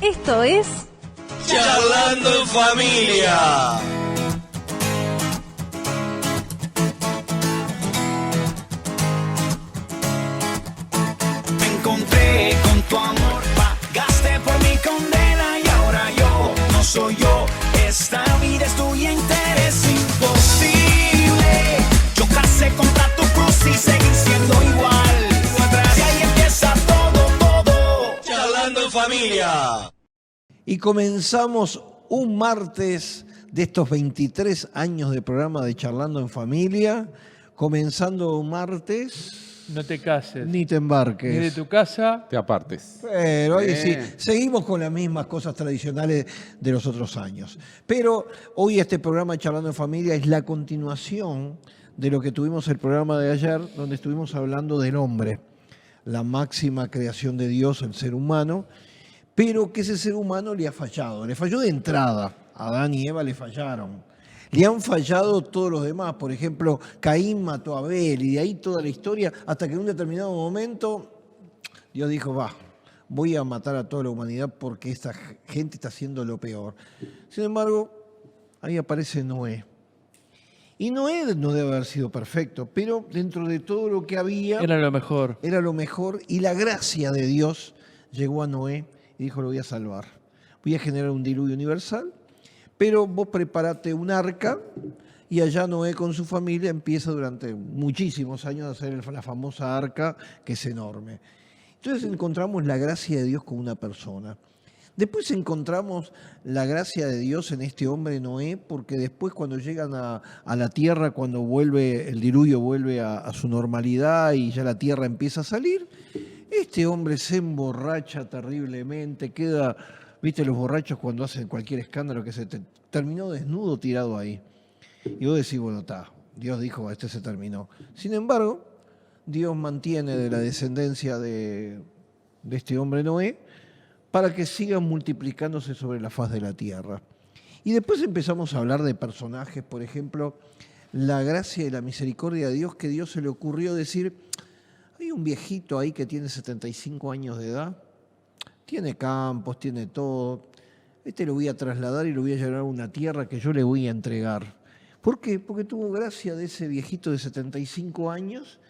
Esto es Charlando en Familia. Me encontré con tu amor, pagaste por mi condena y ahora yo no soy yo. Esta vida es tuya entera, es imposible chocarse contra tu cruz y seguir siendo igual. Y ahí empieza todo. Charlando en Familia. Y comenzamos un martes de estos 23 años de programa de Charlando en Familia. Comenzando un martes, No te cases. ni te embarques. Ni de tu casa. Te apartes. Pero hoy sí, seguimos con las mismas cosas tradicionales de los otros años. Pero hoy este programa de Charlando en Familia es la continuación de lo que tuvimos el programa de ayer, donde estuvimos hablando del hombre, la máxima creación de Dios, el ser humano, pero que ese ser humano le ha fallado. Le falló de entrada. Adán y Eva le fallaron. Le han fallado todos los demás. Por ejemplo, Caín mató a Abel y de ahí toda la historia, hasta que en un determinado momento Dios dijo, voy a matar a toda la humanidad porque esta gente está haciendo lo peor. Sin embargo, ahí aparece Noé. Y Noé no debe haber sido perfecto, pero dentro de todo lo que había, Era lo mejor. era lo mejor. Y la gracia de Dios llegó a Noé y dijo, lo voy a salvar. Voy a generar un diluvio universal, pero vos preparate un arca. Y allá Noé con su familia empieza durante muchísimos años a hacer la famosa arca, que es enorme. Entonces encontramos la gracia de Dios con una persona. Después encontramos la gracia de Dios en este hombre Noé, porque después cuando llegan a la tierra, cuando vuelve el diluvio, vuelve a su normalidad y ya la tierra empieza a salir, este hombre se emborracha terriblemente, queda, viste los borrachos cuando hacen cualquier escándalo, que se terminó desnudo tirado ahí. Y vos decís, bueno, Dios dijo, este se terminó. Sin embargo, Dios mantiene de la descendencia de este hombre Noé para que sigan multiplicándose sobre la faz de la tierra. Y después empezamos a hablar de personajes, por ejemplo, la gracia y la misericordia de Dios, que Dios se le ocurrió decir, hay un viejito ahí que tiene 75 años de edad, tiene campos, tiene todo, lo voy a trasladar y lo voy a llevar a una tierra que yo le voy a entregar. ¿Por qué? Porque tuvo gracia de ese viejito de 75 años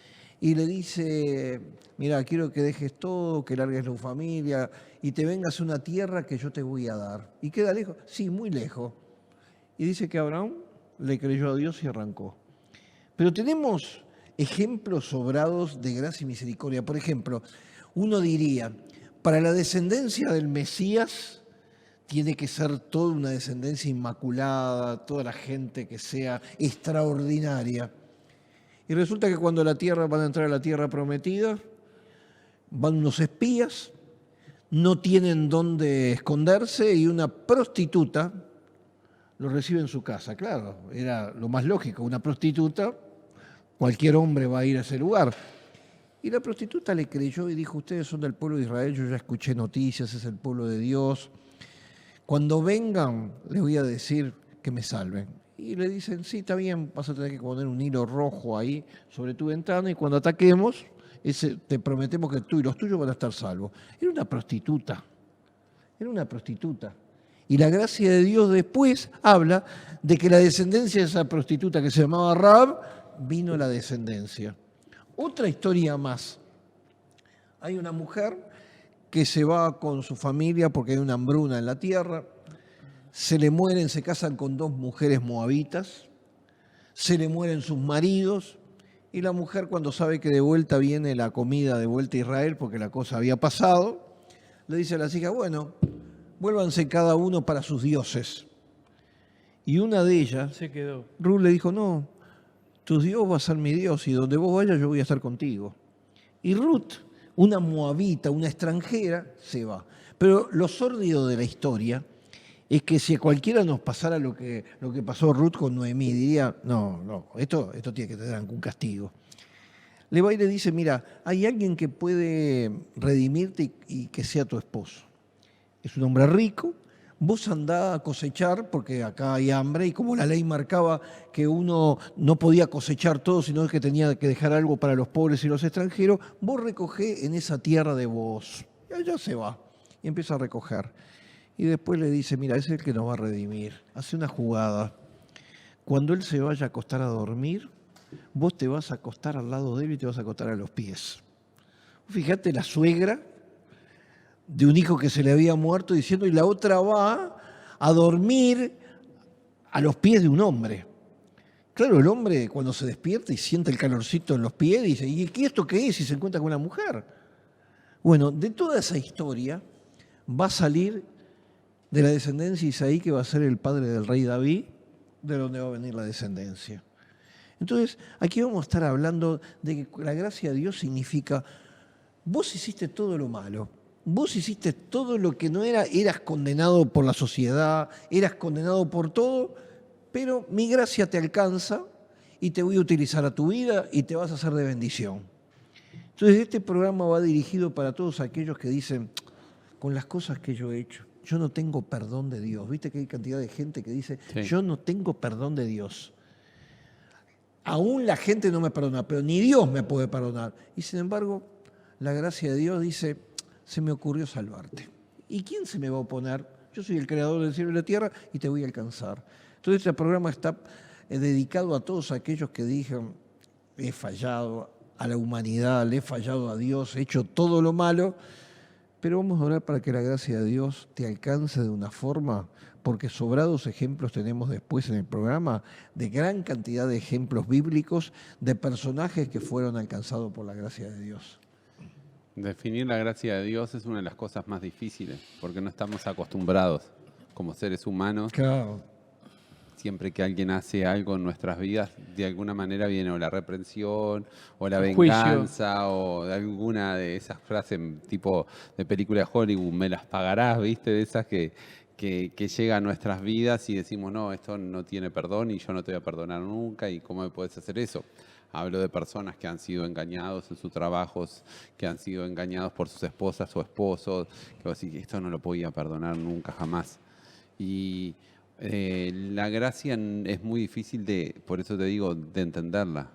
y le dice, mira, quiero que dejes todo, que largues la familia y te vengas a una tierra que yo te voy a dar. ¿Y queda lejos? Sí, muy lejos. Y dice que Abraham le creyó a Dios y arrancó. Pero tenemos ejemplos sobrados de gracia y misericordia. Por ejemplo, uno diría, para la descendencia del Mesías tiene que ser toda una descendencia inmaculada, toda la gente que sea extraordinaria. Y resulta que cuando van a entrar a la tierra prometida, van unos espías, no tienen dónde esconderse y una prostituta lo recibe en su casa. Claro, era lo más lógico, una prostituta, cualquier hombre va a ir a ese lugar. Y la prostituta le creyó y dijo, ustedes son del pueblo de Israel, yo ya escuché noticias, es el pueblo de Dios. Cuando vengan, les voy a decir que me salven. Y le dicen, sí, está bien, vas a tener que poner un hilo rojo ahí sobre tu ventana y cuando ataquemos, te prometemos que tú y los tuyos van a estar salvos. Era una prostituta. Y la gracia de Dios después habla de que la descendencia de esa prostituta que se llamaba Rahab, vino la descendencia. Otra historia más. Hay una mujer que se va con su familia porque hay una hambruna en la tierra, se le mueren, se casan con 2 mujeres moabitas, se le mueren sus maridos, y la mujer cuando sabe que de vuelta viene la comida de vuelta a Israel, porque la cosa había pasado, le dice a las hijas, bueno, vuélvanse cada uno para sus dioses. Y una de ellas, Se quedó. Ruth, le dijo, no, tu Dios va a ser mi Dios y donde vos vayas yo voy a estar contigo. Y Ruth, una moabita, una extranjera, se va. Pero lo sórdido de la historia es que si a cualquiera nos pasara lo que pasó Ruth con Noemí, diría, no, esto tiene que tener algún castigo. Le va y le dice, mira, hay alguien que puede redimirte y que sea tu esposo. Es un hombre rico, vos andá a cosechar, porque acá hay hambre, y como la ley marcaba que uno no podía cosechar todo, sino que tenía que dejar algo para los pobres y los extranjeros, vos recogé en esa tierra de vos. Y allá se va, y empieza a recoger. Y después le dice, mira, es el que nos va a redimir. Hace una jugada. Cuando él se vaya a acostar a dormir, vos te vas a acostar al lado de él y te vas a acostar a los pies. Fíjate la suegra de un hijo que se le había muerto diciendo, y la otra va a dormir a los pies de un hombre. Claro, el hombre cuando se despierta y siente el calorcito en los pies, dice, ¿y esto qué es? Y se encuentra con una mujer. Bueno, de toda esa historia va a salir de la descendencia de Isaí, que va a ser el padre del rey David, de donde va a venir la descendencia. Entonces, aquí vamos a estar hablando de que la gracia de Dios significa, vos hiciste todo lo malo, vos hiciste todo lo que no era, eras condenado por la sociedad, eras condenado por todo, pero mi gracia te alcanza y te voy a utilizar a tu vida y te vas a hacer de bendición. Entonces, este programa va dirigido para todos aquellos que dicen, con las cosas que yo he hecho, yo no tengo perdón de Dios. ¿Viste que hay cantidad de gente que dice, Sí. yo no tengo perdón de Dios? Aún la gente no me perdona, pero ni Dios me puede perdonar. Y sin embargo, la gracia de Dios dice, se me ocurrió salvarte. ¿Y quién se me va a oponer? Yo soy el creador del cielo y la tierra y te voy a alcanzar. Entonces este programa está dedicado a todos aquellos que dijeron, he fallado a la humanidad, le he fallado a Dios, he hecho todo lo malo, pero vamos a orar para que la gracia de Dios te alcance de una forma, porque sobrados ejemplos tenemos después en el programa de gran cantidad de ejemplos bíblicos de personajes que fueron alcanzados por la gracia de Dios. Definir la gracia de Dios es una de las cosas más difíciles, porque no estamos acostumbrados como seres humanos. Claro. Siempre que alguien hace algo en nuestras vidas, de alguna manera viene o la reprensión, o la El juicio. venganza, o de alguna de esas frases tipo de película de Hollywood, me las pagarás, ¿viste? De esas que llega a nuestras vidas y decimos, no, esto no tiene perdón y yo no te voy a perdonar nunca, y ¿cómo me puedes hacer eso? Hablo de personas que han sido engañados en sus trabajos, que han sido engañados por sus esposas o esposos, que vos decís, esto no lo podía perdonar nunca, jamás. Y la gracia es muy difícil por eso te digo, de entenderla.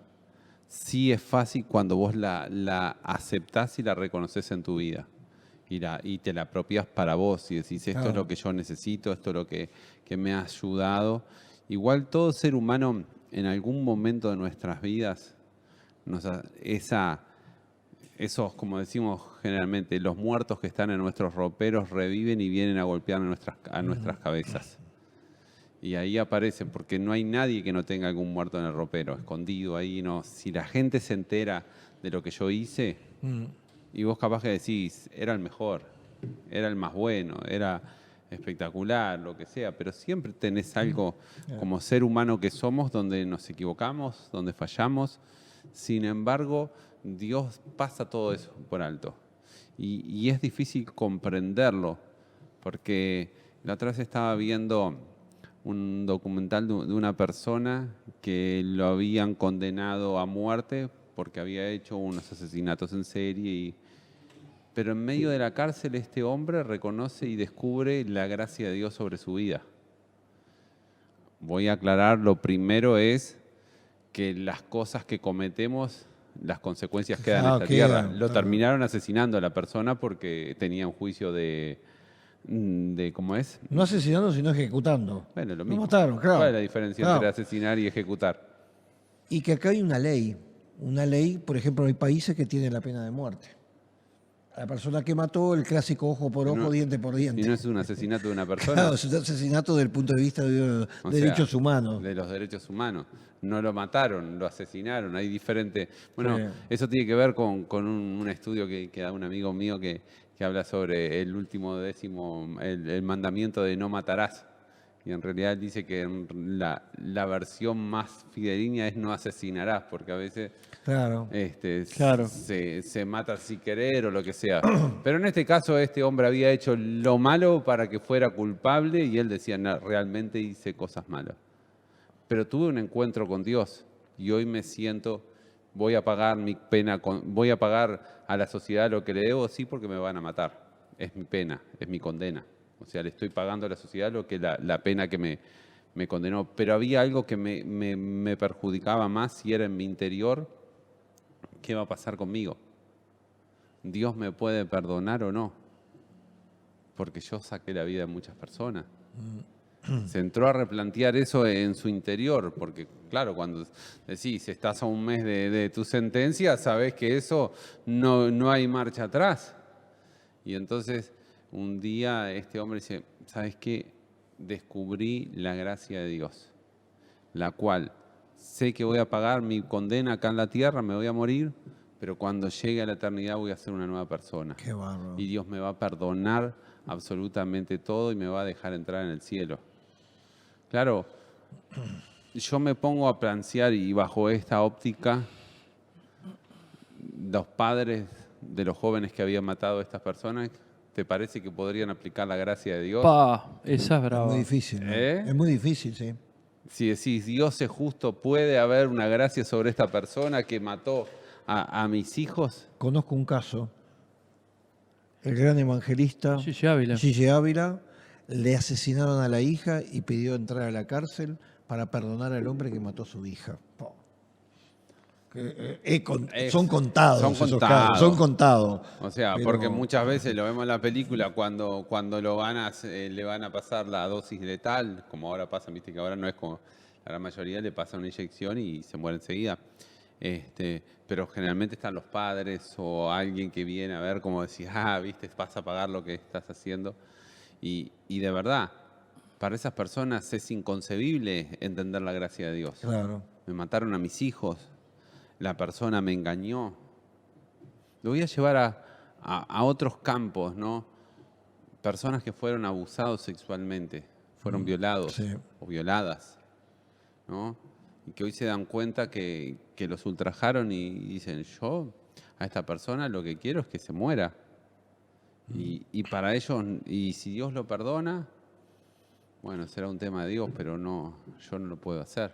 Sí es fácil cuando vos la aceptás y la reconoces en tu vida. Y te la apropias para vos y decís, esto es lo que yo necesito, esto es lo que me ha ayudado. Igual todo ser humano en algún momento de nuestras vidas, esos, como decimos generalmente, los muertos que están en nuestros roperos reviven y vienen a golpear a nuestras cabezas. Y ahí aparecen, porque no hay nadie que no tenga algún muerto en el ropero, escondido ahí. No. Si la gente se entera de lo que yo hice, y vos capaz que decís, era el mejor, era el más bueno, era espectacular, lo que sea, pero siempre tenés algo como ser humano que somos, donde nos equivocamos, donde fallamos. Sin embargo, Dios pasa todo eso por alto. Y es difícil comprenderlo, porque la otra vez estaba viendo un documental de una persona que lo habían condenado a muerte porque había hecho unos asesinatos en serie, pero en medio de la cárcel este hombre reconoce y descubre la gracia de Dios sobre su vida. Voy a aclarar, lo primero es que las cosas que cometemos, las consecuencias quedan en esta tierra. Lo terminaron asesinando a la persona porque tenía un juicio de ¿cómo es? No asesinando, sino ejecutando. Bueno, lo Lo mismo. mataron, claro. ¿Cuál es la diferencia Claro. entre asesinar y ejecutar? Y que acá hay una ley. Una ley, por ejemplo, hay países que tienen la pena de muerte. A la persona que mató, el clásico ojo por ojo, No, diente por diente. Si no es un asesinato de una persona, Claro, es un asesinato desde el punto de vista de o derechos sea, humanos. de los derechos humanos. No lo mataron, lo asesinaron. Hay diferentes. Bueno, Sí. eso tiene que ver con un estudio que da un amigo mío que habla sobre el último décimo, el mandamiento de no matarás. Y en realidad dice que la versión más fidedigna es no asesinarás, porque a veces Claro. Claro. se mata sin querer o lo que sea. Pero en este caso este hombre había hecho lo malo para que fuera culpable y él decía, no, realmente hice cosas malas. Pero tuve un encuentro con Dios y hoy me siento, voy a pagar mi pena, voy a pagar a la sociedad lo que le debo, sí, porque me van a matar. Es mi pena, es mi condena. O sea, le estoy pagando a la sociedad lo que la pena que me condenó. Pero había algo que me perjudicaba más y era en mi interior, ¿qué va a pasar conmigo? ¿Dios me puede perdonar o no? porque yo saqué la vida de muchas personas. Se entró a replantear eso en su interior, porque claro, cuando decís, estás a un mes de tu sentencia, sabés que eso no hay marcha atrás. Y entonces un día este hombre dice, ¿sabes qué? Descubrí la gracia de Dios, la cual sé que voy a pagar mi condena acá en la tierra, me voy a morir, pero cuando llegue a la eternidad voy a ser una nueva persona. Qué bárbaro. Y Dios me va a perdonar absolutamente todo y me va a dejar entrar en el cielo. Claro, yo me pongo a plantear y bajo esta óptica, los padres de los jóvenes que habían matado a estas personas, ¿te parece que podrían aplicar la gracia de Dios? Pa, esa es Es brava. muy difícil, ¿no? ¿Eh? Es muy difícil, sí. Si decís, Dios es justo, ¿puede haber una gracia sobre esta persona que mató a mis hijos? Conozco un caso. El gran evangelista Gigi Ávila. Gigi Ávila le asesinaron a la hija y pidió entrar a la cárcel para perdonar al hombre que mató a su hija. Po. Son contados. Son esos contados. casos, son contados. O sea, Pero- porque muchas veces lo vemos en la película cuando le van a pasar la dosis letal, como ahora pasa, viste que ahora no es como a la mayoría le pasa una inyección y se muere enseguida. Pero generalmente están los padres o alguien que viene a ver como decir, viste, vas a pagar lo que estás haciendo. Y de verdad, para esas personas es inconcebible entender la gracia de Dios. Claro. Me mataron a mis hijos, la persona me engañó. Lo voy a llevar a otros campos, ¿no? Personas que fueron abusados sexualmente, fueron violados sí. o violadas, ¿no? Y que hoy se dan cuenta que los ultrajaron y dicen, yo a esta persona lo que quiero es que se muera. Y para ellos, y si Dios lo perdona, bueno, será un tema de Dios, pero no, yo no lo puedo hacer.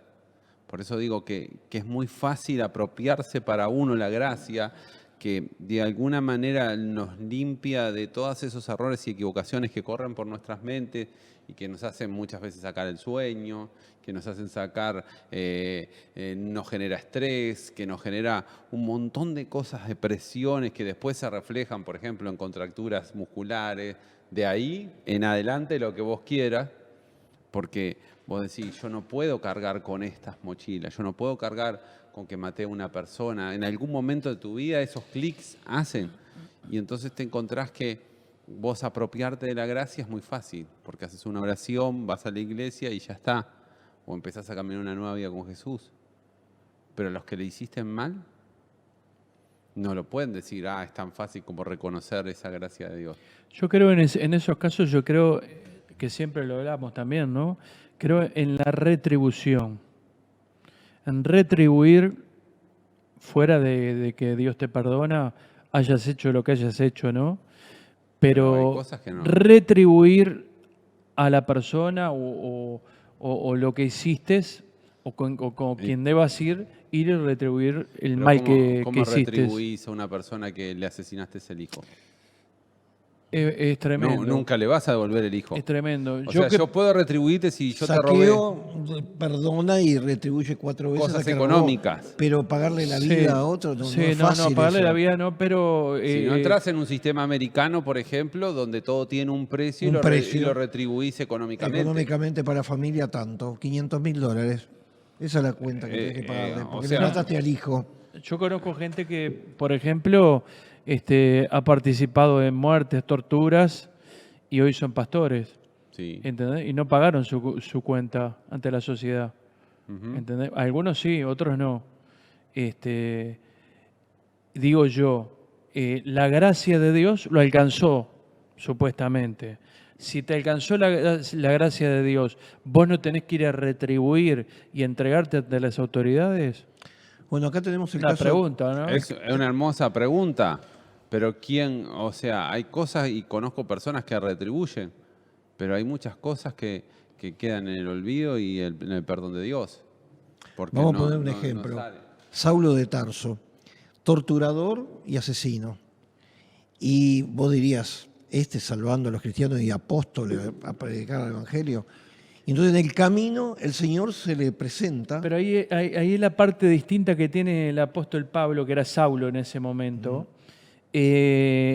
Por eso digo que es muy fácil apropiarse para uno la gracia, que de alguna manera nos limpia de todos esos errores y equivocaciones que corren por nuestras mentes y que nos hacen muchas veces sacar el sueño, que nos hacen sacar, nos genera estrés, que nos genera un montón de cosas, de presiones que después se reflejan, por ejemplo, en contracturas musculares. De ahí en adelante lo que vos quieras, porque vos decís, yo no puedo cargar con estas mochilas, yo no puedo cargar con que maté a una persona. En algún momento de tu vida esos clics hacen. Y entonces te encontrás que vos apropiarte de la gracia es muy fácil, porque haces una oración, vas a la iglesia y ya está. O empezás a caminar una nueva vida con Jesús. Pero los que le hiciste mal, no lo pueden decir, es tan fácil como reconocer esa gracia de Dios. Yo creo en esos casos, yo creo que siempre lo hablamos también, ¿no? Creo en la retribución. En retribuir, fuera de que Dios te perdona, hayas hecho lo que hayas hecho, ¿no? Pero hay Pero cosas que no. retribuir a la persona o lo que hiciste, o con quien debas ir y retribuir el Pero mal ¿cómo que hiciste. retribuís a una persona que le asesinaste el hijo? Es tremendo. No, nunca le vas a devolver el hijo. Es tremendo. O sea, yo puedo retribuirte si yo te robé. Saqueo, perdona y retribuye 4 veces. Cosas a que robó. económicas. Pero pagarle la vida a otro no Sí, es fácil. pagarle eso. la vida no, pero... Si no entras en un sistema americano, por ejemplo, donde todo tiene un precio, Un y precio. lo retribuís económicamente. Económicamente para familia tanto, $500.000. Esa es la cuenta que tienes que pagarle, o porque sea- le mataste al hijo. Yo conozco gente que, por ejemplo, ha participado en muertes, torturas, y hoy son pastores, Sí. ¿entendés? Y no pagaron su cuenta ante la sociedad, ¿entendés? Algunos sí, otros no. Digo yo, la gracia de Dios lo alcanzó, supuestamente. Si te alcanzó la gracia de Dios, ¿vos no tenés que ir a retribuir y entregarte ante las autoridades? Bueno, acá tenemos el Una caso. pregunta, ¿no? Es una hermosa pregunta, pero ¿quién? O sea, hay cosas y conozco personas que retribuyen, pero hay muchas cosas que quedan en el olvido y en el perdón de Dios. Porque Vamos a no- poner un no- ejemplo. no sale. Saulo de Tarso, torturador y asesino. Y vos dirías, salvando a los cristianos y apóstoles a predicar el Evangelio. Y entonces en el camino el Señor se le presenta. Pero ahí es la parte distinta que tiene el apóstol Pablo, que era Saulo en ese momento.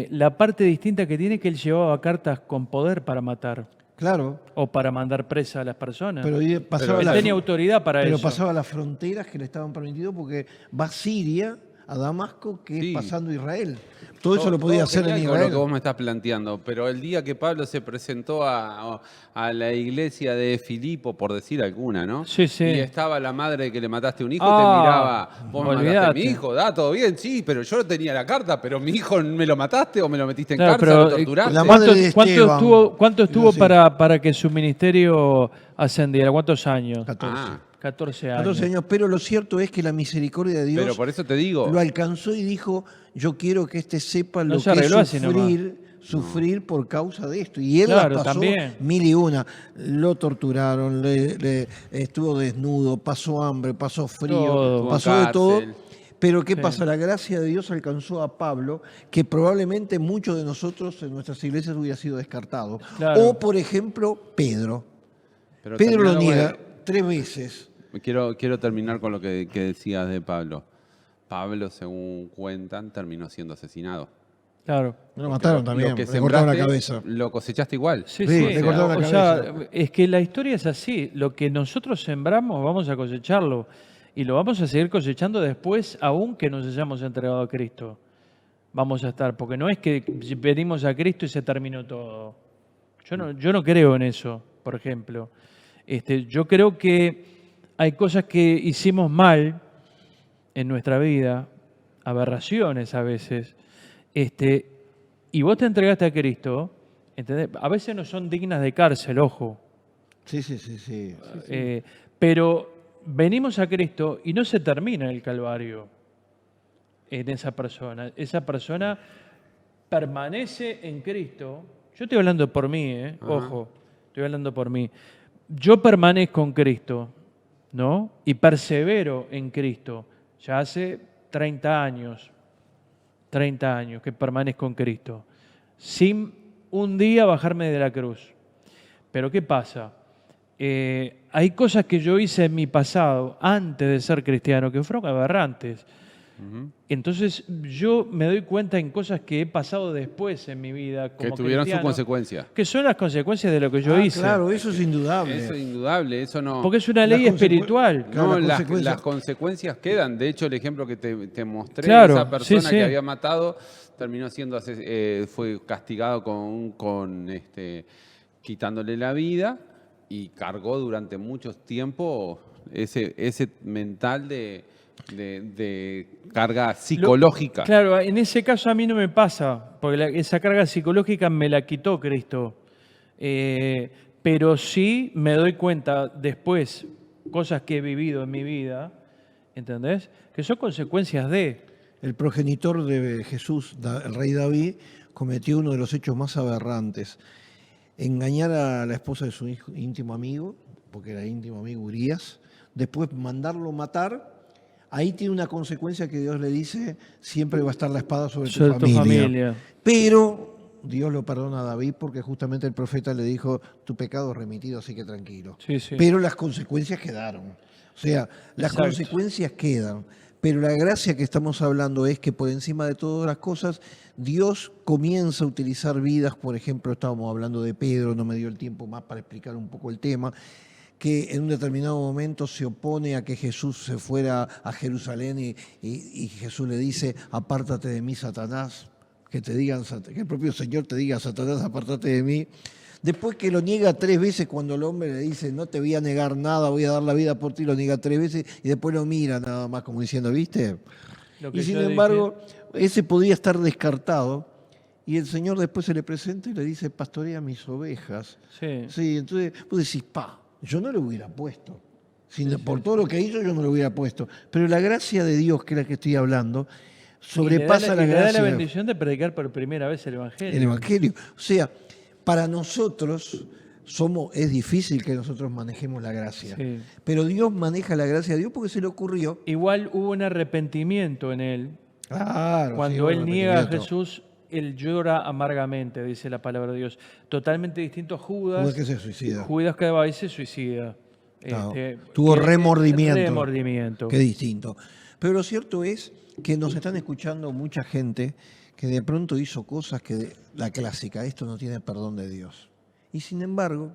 la parte distinta que tiene, que él llevaba cartas con poder para matar Claro, o para mandar presa a las personas. pero ahí pasaba Él la, tenía autoridad para pero eso. pasaba las fronteras que le estaban permitidas porque va a Siria, a Damasco, que Sí. es pasando Israel. Todo eso lo podía hacer en genial con Israel. lo que vos me estás planteando, pero el día que Pablo se presentó a la iglesia de Filipo, por decir alguna, ¿no? Sí, sí. Y estaba la madre que le mataste un hijo, Ah, te miraba, vos me mataste a olvídate. mi hijo, da todo bien, sí, pero yo tenía la carta, pero mi hijo me lo mataste o me lo metiste en Claro, cárcel, pero, lo torturaste. la madre de Esteban. ¿Cuánto estuvo No sé. para que su ministerio ascendiera? ¿Cuántos años? 14. Ah, 14 años. 14 años, pero lo cierto es que la misericordia de Dios pero por eso te digo, lo alcanzó y dijo, yo quiero que este sepa No lo se que arregló es así nomás. sufrir por causa de esto. Y él Claro, las pasó también. 1001. Lo torturaron, estuvo desnudo, pasó hambre, pasó frío, Todo. Estuvo en pasó de todo. cárcel. Pero ¿qué Sí. pasa? La gracia de Dios alcanzó a Pablo, que probablemente muchos de nosotros en nuestras iglesias hubiera sido descartado. Claro. O, por ejemplo, Pedro. pero Pedro lo terminando, niega 3 veces. Quiero terminar con lo que decías de Pablo. Pablo, según cuentan, terminó siendo asesinado. Claro. Lo mataron también, Lo que le cortaron la sembraste, cabeza. lo cosechaste igual. Sí, Sí, sí. le cortaron la O sea, cabeza. es que la historia es así. Lo que nosotros sembramos, vamos a cosecharlo. Y lo vamos a seguir cosechando después, aún que nos hayamos entregado a Cristo. Vamos a estar, porque no es que venimos a Cristo y se terminó todo. Yo no creo en eso, por ejemplo. Yo creo que hay cosas que hicimos mal en nuestra vida, aberraciones a veces, y vos te entregaste a Cristo, ¿entendés? A veces no son dignas de cárcel, ojo. Sí, sí, sí, sí. Pero venimos a Cristo y no se termina el Calvario en esa persona. Esa persona permanece en Cristo. Yo estoy hablando por mí, ojo, estoy hablando por mí. Yo permanezco en Cristo, ¿no? Y persevero en Cristo. Ya hace 30 años que permanezco en Cristo, sin un día bajarme de la cruz. Pero ¿qué pasa? Hay cosas que yo hice en mi pasado, antes de ser cristiano, que fueron aberrantes. Entonces yo me doy cuenta en cosas que he pasado después en mi vida como Que tuvieron su cristiano, consecuencia. que son las consecuencias de lo que yo hice. Claro, eso es indudable. Eso es indudable, eso no... Porque es una ley Las espiritual. Claro, No, las las consecuencias. consecuencias quedan. De hecho, el ejemplo que te mostré, Claro, esa persona sí, sí. que había matado terminó siendo fue castigado quitándole la vida y cargó durante mucho tiempo ese mental de carga psicológica. Claro, en ese caso a mí no me pasa, porque esa carga psicológica me la quitó Cristo. Pero sí me doy cuenta después, cosas que he vivido en mi vida, ¿entendés? Que son consecuencias de... El progenitor de Jesús, el rey David, cometió uno de los hechos más aberrantes. Engañar a la esposa de su íntimo amigo, porque era íntimo amigo Urías, después mandarlo matar. Ahí tiene una consecuencia que Dios le dice, siempre va a estar la espada sobre Sobre tu familia. Pero Dios lo perdona a David porque justamente el profeta le dijo, tu pecado es remitido, así que tranquilo. Sí, sí. Pero las consecuencias quedaron. O sea, las Exacto. consecuencias quedan. Pero la gracia que estamos hablando es que por encima de todas las cosas, Dios comienza a utilizar vidas. Por ejemplo, estábamos hablando de Pedro, no me dio el tiempo más para explicar un poco el tema, que en un determinado momento se opone a que Jesús se fuera a Jerusalén y Jesús le dice, apártate de mí, Satanás, que el propio Señor te diga, Satanás, apártate de mí. Después que lo niega 3 veces, cuando el hombre le dice, no te voy a negar nada, voy a dar la vida por ti, lo niega 3 veces y después lo mira nada más como diciendo, ¿viste? Lo que Y sin yo embargo, ese podría estar descartado y el Señor después se le presenta y le dice, pastorea mis ovejas. dije, sí. Sí, entonces vos decís, yo no lo hubiera puesto. Por todo lo que hizo, yo no lo hubiera puesto. Pero la gracia de Dios, que es la que estoy hablando, sobrepasa la y le da gracia la bendición de predicar por primera vez el Evangelio. del Evangelio. O sea, para nosotros es difícil que nosotros manejemos la gracia. Sí. Pero Dios maneja la gracia de Dios porque se le ocurrió. Igual hubo un arrepentimiento en él. Claro, Cuando sí, él bueno, niega a arrepentimiento. Jesús, él llora amargamente, dice la palabra de Dios. Totalmente distinto a Judas. Judas que se suicida. Judas que va y se suicida. Claro. Tuvo remordimiento. Remordimiento. Qué distinto. Pero lo cierto es que nos están escuchando mucha gente que de pronto hizo cosas que, la clásica, esto no tiene perdón de Dios. Y sin embargo,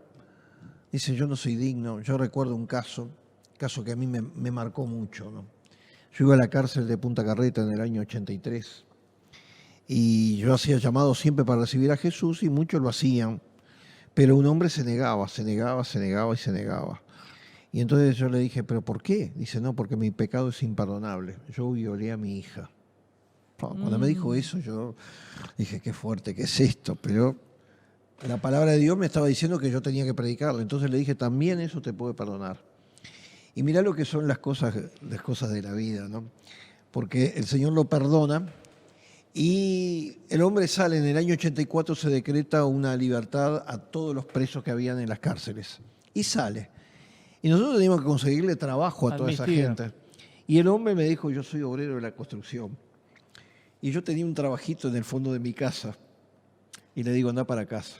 dice, yo no soy digno. Yo recuerdo un caso que a mí me marcó mucho, ¿no? Yo iba a la cárcel de Punta Carreta en el año 83 y yo hacía llamados siempre para recibir a Jesús y muchos lo hacían, pero un hombre se negaba. Y entonces yo le dije, ¿pero por qué? Dice, no, porque mi pecado es imperdonable. Yo violé a mi hija. Cuando me dijo eso, yo dije, qué fuerte, ¿qué es esto? Pero la palabra de Dios me estaba diciendo que yo tenía que predicarlo. Entonces le dije, también eso te puede perdonar. Y mirá lo que son las cosas de la vida, ¿no? Porque el Señor lo perdona y el hombre sale. En el año 84 se decreta una libertad a todos los presos que habían en las cárceles. Y sale. Y nosotros teníamos que conseguirle trabajo a toda esa Amnistía. gente. Y el hombre me dijo, yo soy obrero de la construcción. Y yo tenía un trabajito en el fondo de mi casa. Y le digo, anda para casa.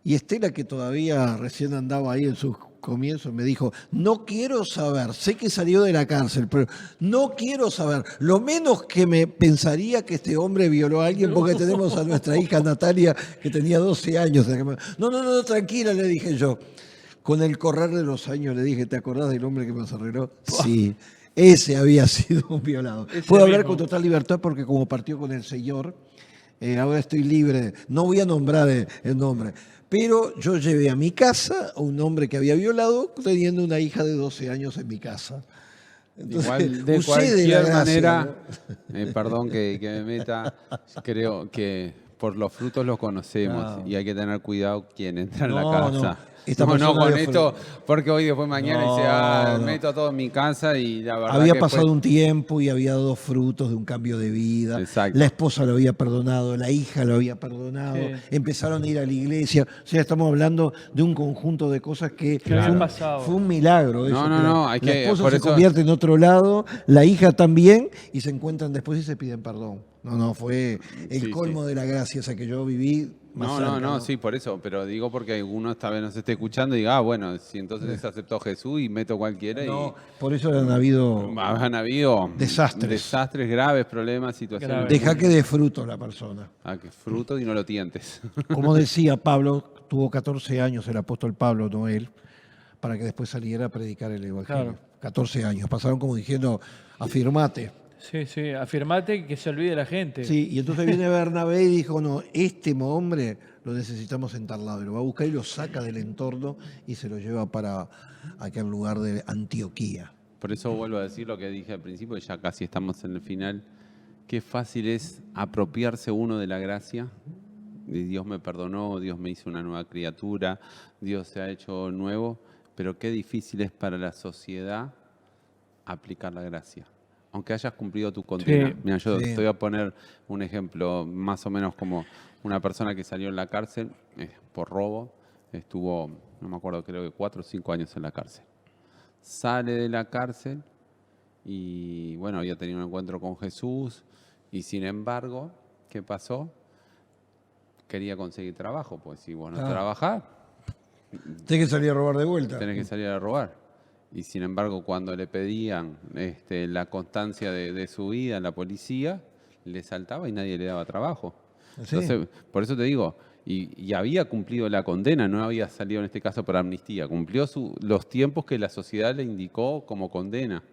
Y Estela, que todavía recién andaba ahí en sus comienzos, me dijo, no quiero saber, sé que salió de la cárcel, pero no quiero saber, lo menos que me pensaría que este hombre violó a alguien, porque tenemos a nuestra hija Natalia, que tenía 12 años. No, tranquila, le dije yo. Con el correr de los años le dije, ¿te acordás del hombre que nos arregló? Sí, ese había sido un violado. Ese Puedo hablar mismo. con total libertad porque como partió con el Señor, ahora estoy libre. No voy a nombrar el nombre. Pero yo llevé a mi casa a un hombre que había violado teniendo una hija de 12 años en mi casa. Entonces, Igual, de usé cualquier la gracia, manera, ¿no? perdón que me meta, creo que por los frutos los conocemos No. y hay que tener cuidado quien entra en la No, casa. no. Esta No, persona con había esto, porque hoy después mañana No, dice, no. meto a todo en mi casa y la verdad Había que pasado fue- un tiempo y había dado frutos de un cambio de vida. Exacto. La esposa lo había perdonado, la hija lo había perdonado, Sí. empezaron a ir a la iglesia. O sea, estamos hablando de un conjunto de cosas que Claro. fue, un, Pasado. fue un milagro. Eso, No, que no, la hay que- esposa por se eso- convierte en otro lado, la hija también, y se encuentran después y se piden perdón. No, fue el Sí, colmo de la gracia esa que yo viví. Más No, cerca, no, sí, por eso, pero digo porque algunos tal vez nos esté escuchando y diga, bueno, si entonces aceptó Jesús y meto cualquiera No, por eso han habido. han habido Desastres. graves, problemas, situaciones. Graves. Deja que dé fruto la persona. Que fruto y no lo tientes. Como decía Pablo, tuvo 14 años el apóstol Pablo, no él, para que después saliera a predicar el Evangelio. Claro. 14 años. Pasaron como diciendo, afirmate. Sí, afirmate que se olvide la gente. Sí, y entonces viene Bernabé y dijo, no, este hombre lo necesitamos en tal lado. Y lo va a buscar y lo saca del entorno y se lo lleva para aquel lugar de Antioquía. Por eso vuelvo a decir lo que dije al principio, y ya casi estamos en el final. Qué fácil es apropiarse uno de la gracia. Y Dios me perdonó, Dios me hizo una nueva criatura, Dios se ha hecho nuevo, pero qué difícil es para la sociedad aplicar la gracia. Aunque hayas cumplido tu condena. Sí. Mira, yo Sí. te voy a poner un ejemplo, más o menos como una persona que salió en la cárcel por robo, estuvo, no me acuerdo, creo que 4 o 5 años en la cárcel. Sale de la cárcel y, bueno, había tenido un encuentro con Jesús y, sin embargo, ¿qué pasó? Quería conseguir trabajo, pues si vos no trabajás, Tenés que salir a robar de vuelta. tenés que salir a robar. Y sin embargo, cuando le pedían la constancia de su vida a la policía, le saltaba y nadie le daba trabajo. Sí. Entonces, por eso te digo, y había cumplido la condena, no había salido en este caso por amnistía, cumplió los tiempos que la sociedad le indicó como condena,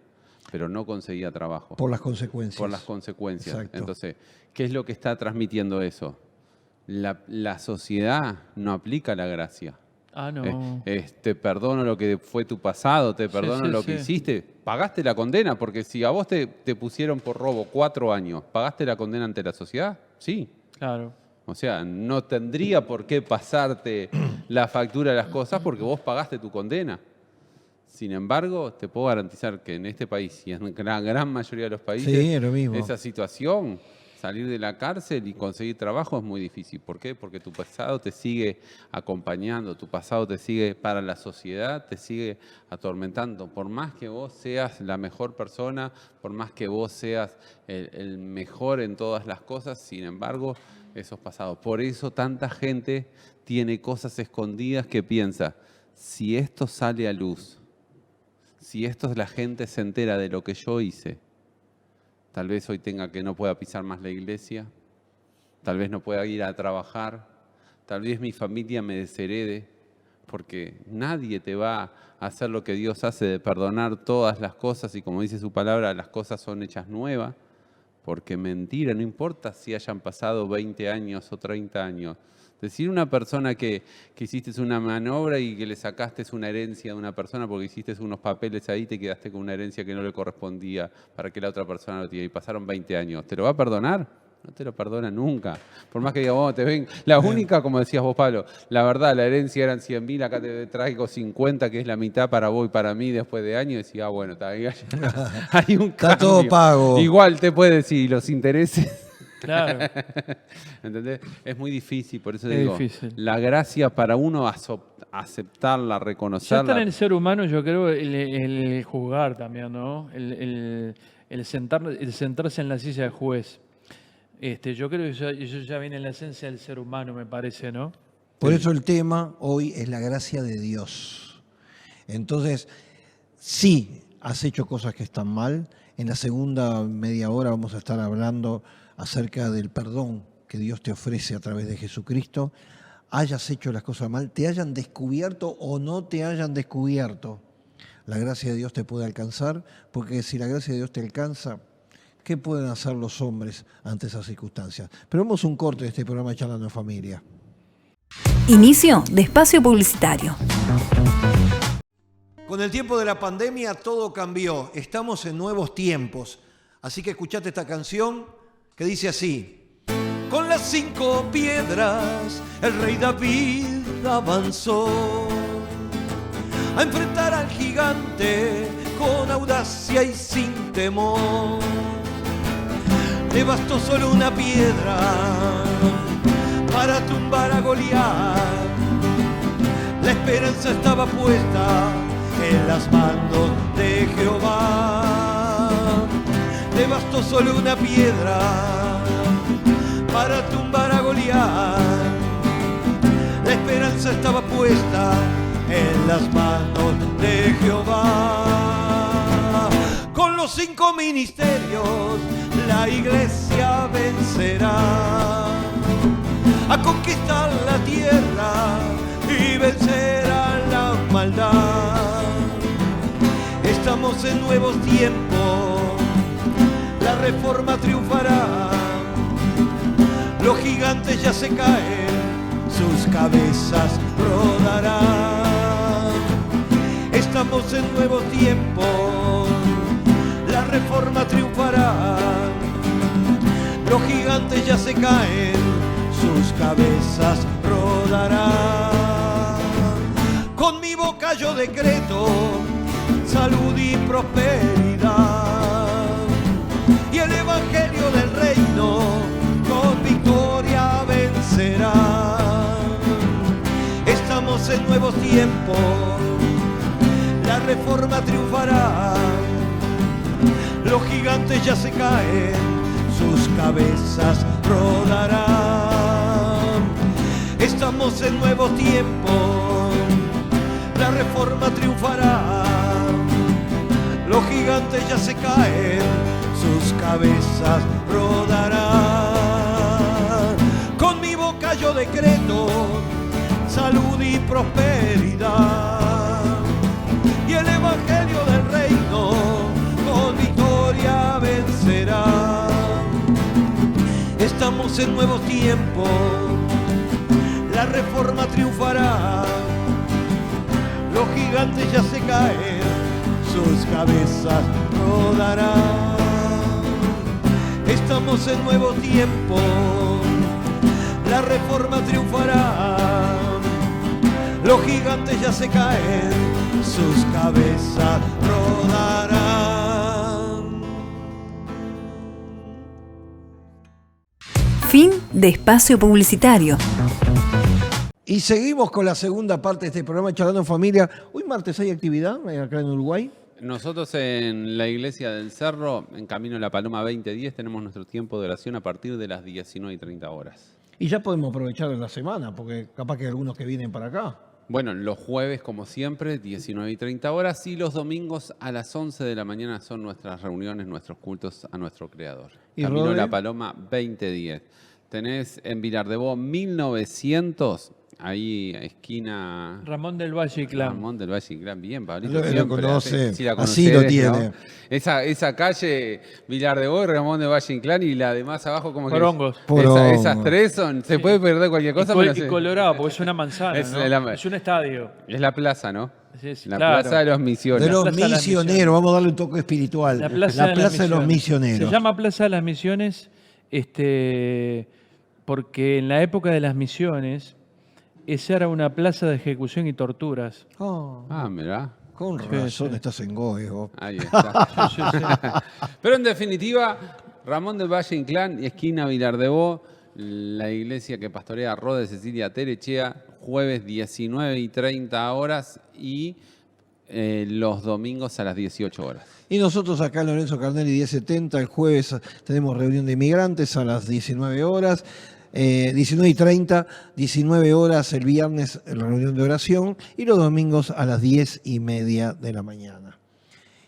pero no conseguía trabajo. Por las consecuencias. Por las consecuencias. Exacto. Entonces, ¿qué es lo que está transmitiendo eso? La sociedad no aplica la gracia. Ah, no. Te perdono lo que fue tu pasado, te perdono sí, lo que sí. hiciste. Pagaste la condena, porque si a vos te pusieron por robo 4 años, ¿pagaste la condena ante la sociedad? Sí. Claro. O sea, no tendría por qué pasarte la factura de las cosas porque vos pagaste tu condena. Sin embargo, te puedo garantizar que en este país y en la gran mayoría de los países, Sí, es lo mismo. esa situación, salir de la cárcel y conseguir trabajo es muy difícil. ¿Por qué? Porque tu pasado te sigue acompañando, tu pasado te sigue para la sociedad, te sigue atormentando. Por más que vos seas la mejor persona, por más que vos seas el mejor en todas las cosas, sin embargo, esos pasados. Por eso tanta gente tiene cosas escondidas que piensa, si esto sale a luz, si esto la gente se entera de lo que yo hice, tal vez hoy tenga que no pueda pisar más la iglesia, tal vez no pueda ir a trabajar, tal vez mi familia me desherede, porque nadie te va a hacer lo que Dios hace de perdonar todas las cosas y como dice su palabra, las cosas son hechas nuevas, porque mentira, no importa si hayan pasado 20 años o 30 años. Decir una persona que hiciste una maniobra y que le sacaste una herencia de una persona porque hiciste unos papeles ahí y te quedaste con una herencia que no le correspondía para que la otra persona lo tuviera y pasaron 20 años, ¿te lo va a perdonar? No te lo perdona nunca. Por más que diga, te ven. La única, como decías vos, Pablo, la verdad, la herencia eran 100.000, acá te traigo 50, que es la mitad para vos y para mí después de años. Y decía, bueno, hay un Está cambio. todo pago. Igual te puede decir los intereses. Claro. ¿Entendés? Es muy difícil, por eso Es digo, difícil. la gracia para uno aceptarla, Ya reconocerla. está en el ser humano, yo creo, el juzgar también, ¿no? El sentarse en la silla de juez. Yo creo que eso ya viene en la esencia del ser humano, me parece, ¿no? Por eso el tema hoy es la gracia de Dios. Entonces, sí, has hecho cosas que están mal. En la segunda media hora vamos a estar hablando acerca del perdón que Dios te ofrece a través de Jesucristo. Hayas hecho las cosas mal, te hayan descubierto o no te hayan descubierto, la gracia de Dios te puede alcanzar, porque si la gracia de Dios te alcanza, ¿qué pueden hacer los hombres ante esas circunstancias? Pero vamos a un corte de este programa Charlando en Familia. Inicio de espacio publicitario. Con el tiempo de la pandemia todo cambió, estamos en nuevos tiempos. Así que escuchate esta canción que dice así. Con las 5 piedras el rey David avanzó a enfrentar al gigante con audacia y sin temor. Le bastó solo una piedra para tumbar a Goliat. La esperanza estaba puesta en las manos de Jehová. Le bastó solo una piedra para tumbar a Goliat. La esperanza estaba puesta en las manos de Jehová. Con los 5 ministerios la iglesia vencerá a conquistar la tierra y vencer a la maldad. Estamos en nuevos tiempos, la reforma triunfará. Los gigantes ya se caen, sus cabezas rodarán. Estamos en nuevos tiempos, la reforma triunfará. Los gigantes ya se caen, sus cabezas rodarán. Con mi boca yo decreto salud y prosperidad, y el evangelio del reino con victoria vencerá. Estamos en nuevos tiempos, la reforma triunfará. Los gigantes ya se caen, sus cabezas rodarán. Estamos en nuevos tiempos, la reforma triunfará. Los gigantes ya se caen, sus cabezas rodarán. Con mi boca yo decreto salud y prosperidad, y el evangelio del reino con victoria vencerá. Estamos en nuevos tiempos, la reforma triunfará. Los gigantes ya se caen, sus cabezas rodarán. Estamos en nuevos tiempos, la reforma triunfará. Los gigantes ya se caen, sus cabezas rodarán. Fin de espacio publicitario. Y seguimos con la segunda parte de este programa Charlando en Familia. Hoy martes hay actividad acá en Uruguay. Nosotros en la Iglesia del Cerro, en Camino a la Paloma 2010, tenemos nuestro tiempo de oración a partir de las 19:30 horas. Y ya podemos aprovechar la semana, porque capaz que hay algunos que vienen para acá. Bueno, los jueves, como siempre, 19:30 horas, y los domingos a las 11 de la mañana son nuestras reuniones, nuestros cultos a nuestro Creador. ¿Y Camino a Rodri? la Paloma 2010. Tenés en Vilar de Bo 1900, ahí esquina Ramón del Valle y Clan. Ramón del Valle Inclán. Bien, Pablito. Lo siempre conoce, sí la así lo conocés, ¿no? tiene. Esa calle, Vilar de Bo y Ramón del Valle Inclán, y la de más abajo como Porongos. que... Porongos. Esas tres son... Se puede perder cualquier cosa, pero Y Colorado, porque es una manzana, Es ¿no? la- Es un estadio. es la plaza, ¿no? Sí, sí, La claro. plaza de los misiones. De los Plaza de las misioneros, Misiones. vamos a darle un toque espiritual. La Plaza, de los Misioneros. Se llama Plaza de las Misiones porque en la época de las misiones esa era una plaza de ejecución y torturas. Oh, Ah, mirá. con razón sí. estás en Goego. Ahí está. Pero en definitiva, Ramón del Valle Inclán y esquina Vilar de Bo, la iglesia que pastorea Rode Cecilia Terechea, jueves 19:30 horas y los domingos a las 18 horas. Y nosotros acá en Lorenzo Carnelli 1070, el jueves tenemos reunión de inmigrantes a las 19 horas. 19:30, 19 horas el viernes la reunión de oración y los domingos a las 10:30 de la mañana.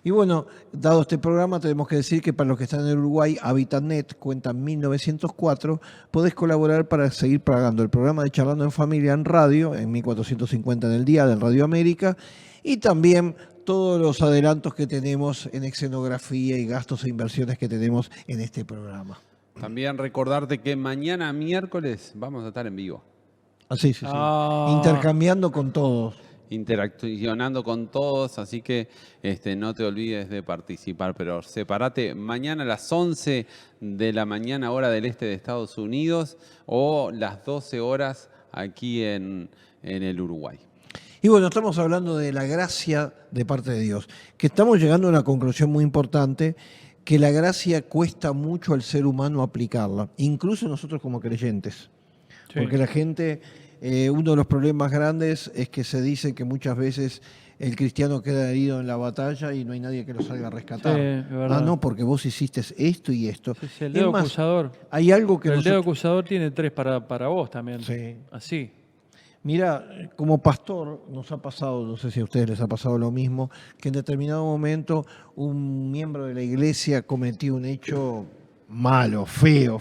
Y bueno, dado este programa, tenemos que decir que para los que están en Uruguay, HabitatNet cuenta 1904, podés colaborar para seguir pagando el programa de Charlando en Familia en radio, en 1450 en el día, de Radio América, y también todos los adelantos que tenemos en escenografía y gastos e inversiones que tenemos en este programa. También recordarte que mañana miércoles vamos a estar en vivo, Así, sí. Ah. Intercambiando con todos. interaccionando con todos, así que no te olvides de participar, pero separate mañana a las 11 de la mañana, hora del este de Estados Unidos, o las 12 horas aquí en el Uruguay. Y bueno, estamos hablando de la gracia de parte de Dios, que estamos llegando a una conclusión muy importante, que la gracia cuesta mucho al ser humano aplicarla, incluso nosotros como creyentes. Sí. Porque la gente, uno de los problemas grandes es que se dice que muchas veces el cristiano queda herido en la batalla y no hay nadie que lo salga a rescatar. Sí, es verdad. No, porque vos hiciste esto y esto. Sí, sí, el Es dedo más, acusador. hay algo que Pero el dedo nosotros... acusador tiene 3 para vos también. Sí. Así. Mira, como pastor nos ha pasado, no sé si a ustedes les ha pasado lo mismo, que en determinado momento un miembro de la iglesia cometió un hecho malo, feo,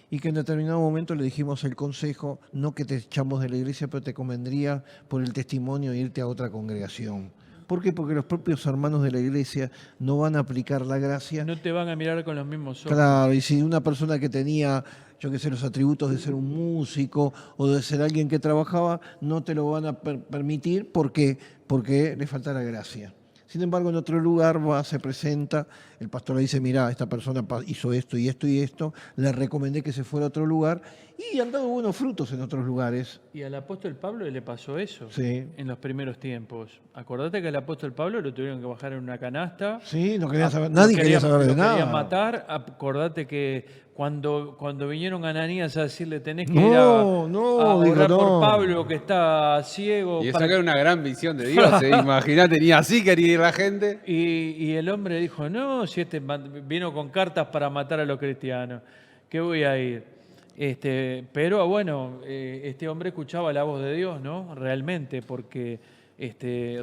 y que en determinado momento le dijimos el consejo, no que te echamos de la iglesia, pero te convendría por el testimonio irte a otra congregación. ¿Por qué? Porque los propios hermanos de la iglesia no van a aplicar la gracia. No te van a mirar con los mismos ojos. Claro, y si una persona que tenía, yo qué sé, los atributos de ser un músico o de ser alguien que trabajaba, no te lo van a permitir porque le falta la gracia. Sin embargo, en otro lugar se presenta, el pastor le dice, mira, esta persona hizo esto y esto y esto, le recomendé que se fuera a otro lugar y han dado buenos frutos en otros lugares. Y al apóstol Pablo le pasó eso Sí. en los primeros tiempos. Acordate que al apóstol Pablo lo tuvieron que bajar en una canasta. Sí, no quería saber, nadie quería saber de Lo nada. querían matar. Acordate que cuando vinieron Ananías a decirle tenés que ir a digo, orar no. por Pablo que está ciego. Y eso para que era una gran visión de Dios, imagínate, ni así quería ir la gente. Y el hombre dijo, no, si vino con cartas para matar a los cristianos, ¿qué voy a ir? Pero bueno, este hombre escuchaba la voz de Dios, ¿no? Realmente, porque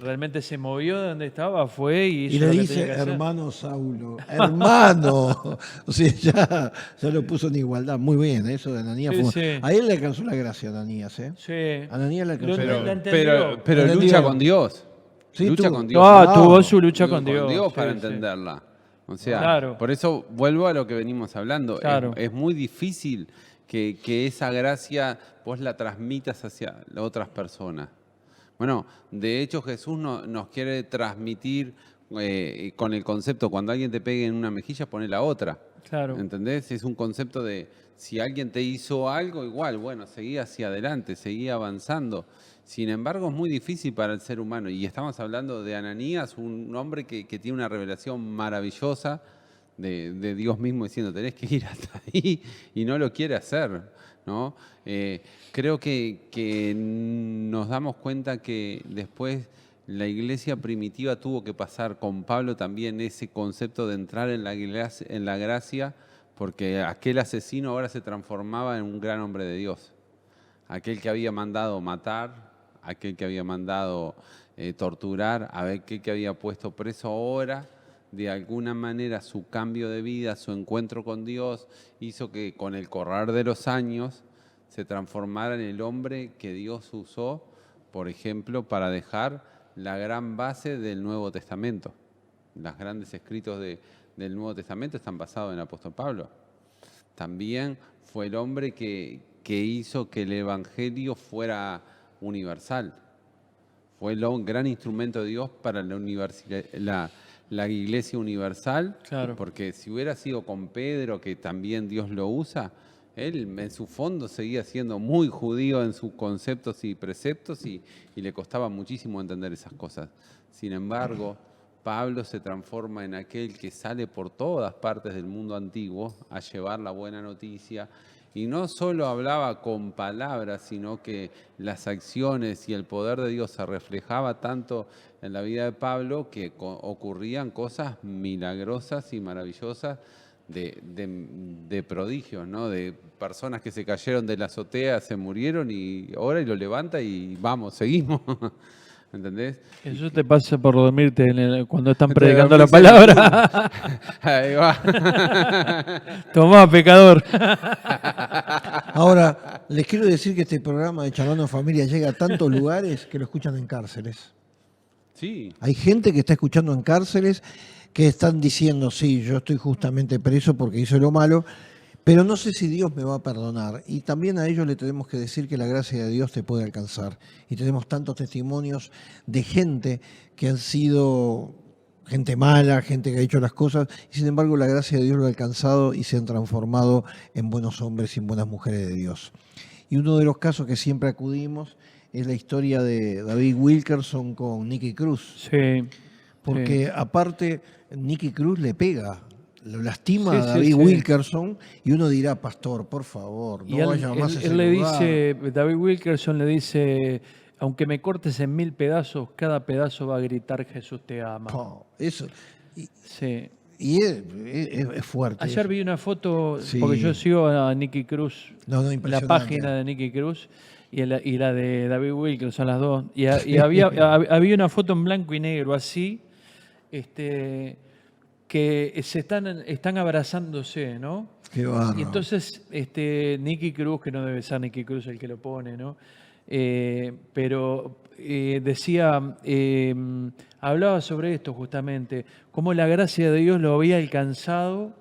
realmente se movió de donde estaba, fue y hizo Y le lo que dice, tenía que hacer. hermano Saulo, hermano. O sea, ya lo puso en igualdad. Muy bien, eso de Ananías. Sí, fue... sí. A él le alcanzó la gracia, Ananías. Sí. Ananías le alcanzó. Lo- la la gracia. entendió. Pero Entendió. lucha con Dios. Sí, lucha tuvo- con Dios. Tuvo su lucha con Dios. para Sí, sí. entenderla. O sea, Claro. por eso vuelvo a lo que venimos hablando. Claro. Es muy difícil que esa gracia vos la transmitas hacia las otras personas. Bueno, de hecho Jesús nos quiere transmitir con el concepto, cuando alguien te pegue en una mejilla, pone la otra. Claro. ¿Entendés? Es un concepto de, si alguien te hizo algo, igual, bueno, seguí hacia adelante, seguí avanzando. Sin embargo, es muy difícil para el ser humano. Y estamos hablando de Ananías, un hombre que tiene una revelación maravillosa de Dios mismo diciendo, tenés que ir hasta ahí, y no lo quiere hacer, ¿no? Creo que nos damos cuenta que después la iglesia primitiva tuvo que pasar con Pablo también ese concepto de entrar en la gracia, porque aquel asesino ahora se transformaba en un gran hombre de Dios. Aquel que había mandado matar, aquel que había mandado torturar, aquel que había puesto preso ahora de alguna manera su cambio de vida, su encuentro con Dios, hizo que con el correr de los años se transformara en el hombre que Dios usó, por ejemplo, para dejar la gran base del Nuevo Testamento. Los grandes escritos del Nuevo Testamento están basados en el apóstol Pablo. También fue el hombre que hizo que el Evangelio fuera universal. Fue el gran instrumento de Dios para la Iglesia universal, Claro. porque si hubiera sido con Pedro, que también Dios lo usa, él en su fondo seguía siendo muy judío en sus conceptos y preceptos y le costaba muchísimo entender esas cosas. Sin embargo, Pablo se transforma en aquel que sale por todas partes del mundo antiguo a llevar la buena noticia. Y no solo hablaba con palabras, sino que las acciones y el poder de Dios se reflejaba tanto en la vida de Pablo que ocurrían cosas milagrosas y maravillosas de prodigios, ¿no? De personas que se cayeron de la azotea, se murieron y ahora lo levanta y vamos, seguimos. ¿Entendés? Eso te pasa por dormirte cuando están Te predicando la dormís en el palabra. Ahí va. Tomá, pecador. Ahora, les quiero decir que este programa de Charlando en Familia llega a tantos lugares que lo escuchan en cárceles. Sí. Hay gente que está escuchando en cárceles que están diciendo, sí, yo estoy justamente preso porque hice lo malo, pero no sé si Dios me va a perdonar. Y también a ellos le tenemos que decir que la gracia de Dios te puede alcanzar. Y tenemos tantos testimonios de gente que han sido gente mala, gente que ha hecho las cosas, y sin embargo la gracia de Dios lo ha alcanzado y se han transformado en buenos hombres y en buenas mujeres de Dios. Y uno de los casos que siempre acudimos es la historia de David Wilkerson con Nicky Cruz. Sí. Porque aparte, Nicky Cruz le pega, lo lastima Sí, a sí, David sí. Wilkerson y uno dirá, pastor, por favor, no Y vaya más a ese él le lugar. dice, David Wilkerson le dice, aunque me cortes en 1000 pedazos, cada pedazo va a gritar Jesús te ama. Oh, eso. Sí. Y es fuerte. Ayer eso. vi una foto, Sí. porque yo sigo a Nicky Cruz, No, la impresionante. página de Nicky Cruz y la de David Wilkerson, las dos. Y había una foto en blanco y negro así, que están abrazándose, ¿no? Qué bárbaro. Y entonces Nicky Cruz, que no debe ser Nicky Cruz el que lo pone, ¿no? Pero decía, hablaba sobre esto justamente, cómo la gracia de Dios lo había alcanzado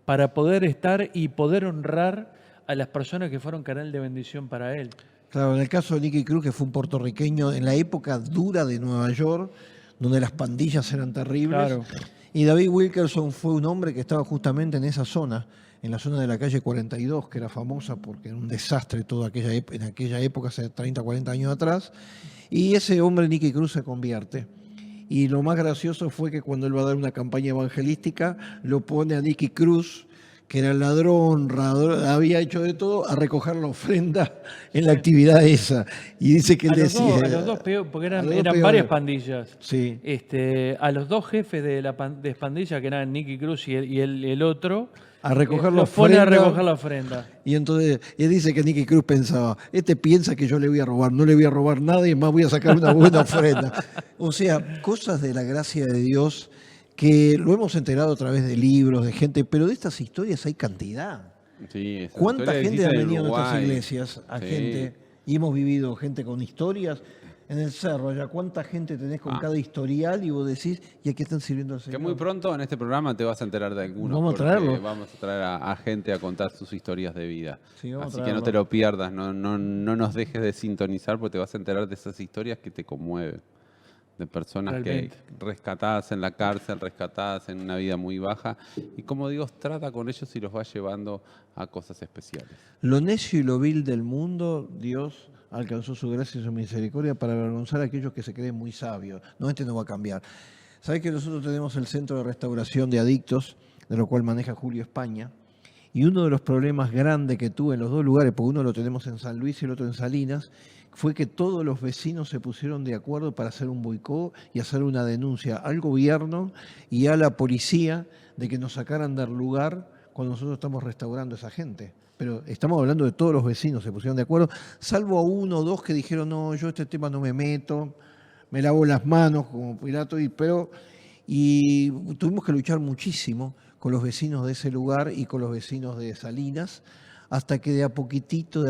para poder estar y poder honrar a las personas que fueron canal de bendición para él. Claro, en el caso de Nicky Cruz, que fue un puertorriqueño en la época dura de Nueva York, donde las pandillas eran terribles. Claro. Y David Wilkerson fue un hombre que estaba justamente en esa zona, en la zona de la calle 42, que era famosa porque era un desastre todo en aquella época, hace 30, 40 años atrás. Y ese hombre, Nicky Cruz, se convierte. Y lo más gracioso fue que cuando él va a dar una campaña evangelística, lo pone a Nicky Cruz, que era ladrón, había hecho de todo, a recoger la ofrenda en la actividad esa. Y dice que él decía... A los dos peor, porque a eran los dos varias peores. pandillas. Sí. A los dos jefes de la pandilla, que eran Nicky Cruz y el otro, A recoger la los pone a ofrenda. recoger la ofrenda. Y entonces él dice que Nicky Cruz pensaba, piensa que yo le voy a robar, no le voy a robar nada y más voy a sacar una buena ofrenda. O sea, cosas de la gracia de Dios que lo hemos enterado a través de libros, de gente, pero de estas historias hay cantidad. Sí, esa ¿Cuánta historia gente ha existe en venido a nuestras Uruguay. iglesias? Sí. Gente, y hemos vivido gente con historias. En el cerro, allá, ¿cuánta gente tenés con cada historial? Y vos decís, ¿y aquí están sirviendo al Que Señor? muy pronto en este programa te vas a enterar de algunos. Vamos a porque traerlo. Vamos a traer a gente a contar sus historias de vida. Sí, vamos a Así que no traerlo. te lo pierdas, no nos dejes de sintonizar porque te vas a enterar de esas historias que te conmueven. De personas Realmente. que rescatadas en la cárcel, rescatadas en una vida muy baja. Y cómo Dios trata con ellos y los va llevando a cosas especiales. Lo necio y lo vil del mundo, Dios alcanzó su gracia y su misericordia para avergonzar a aquellos que se creen muy sabios. No, no va a cambiar. ¿Sabés que nosotros tenemos el Centro de Restauración de Adictos, de lo cual maneja Julio España? Y uno de los problemas grandes que tuve en los dos lugares, porque uno lo tenemos en San Luis y el otro en Salinas, fue que todos los vecinos se pusieron de acuerdo para hacer un boicot y hacer una denuncia al gobierno y a la policía de que nos sacaran del lugar cuando nosotros estamos restaurando a esa gente. Pero estamos hablando de todos los vecinos, se pusieron de acuerdo, salvo a uno o dos que dijeron, no, yo este tema no me meto, me lavo las manos como Pilato, Y tuvimos que luchar muchísimo con los vecinos de ese lugar y con los vecinos de Salinas, hasta que de a poquitito,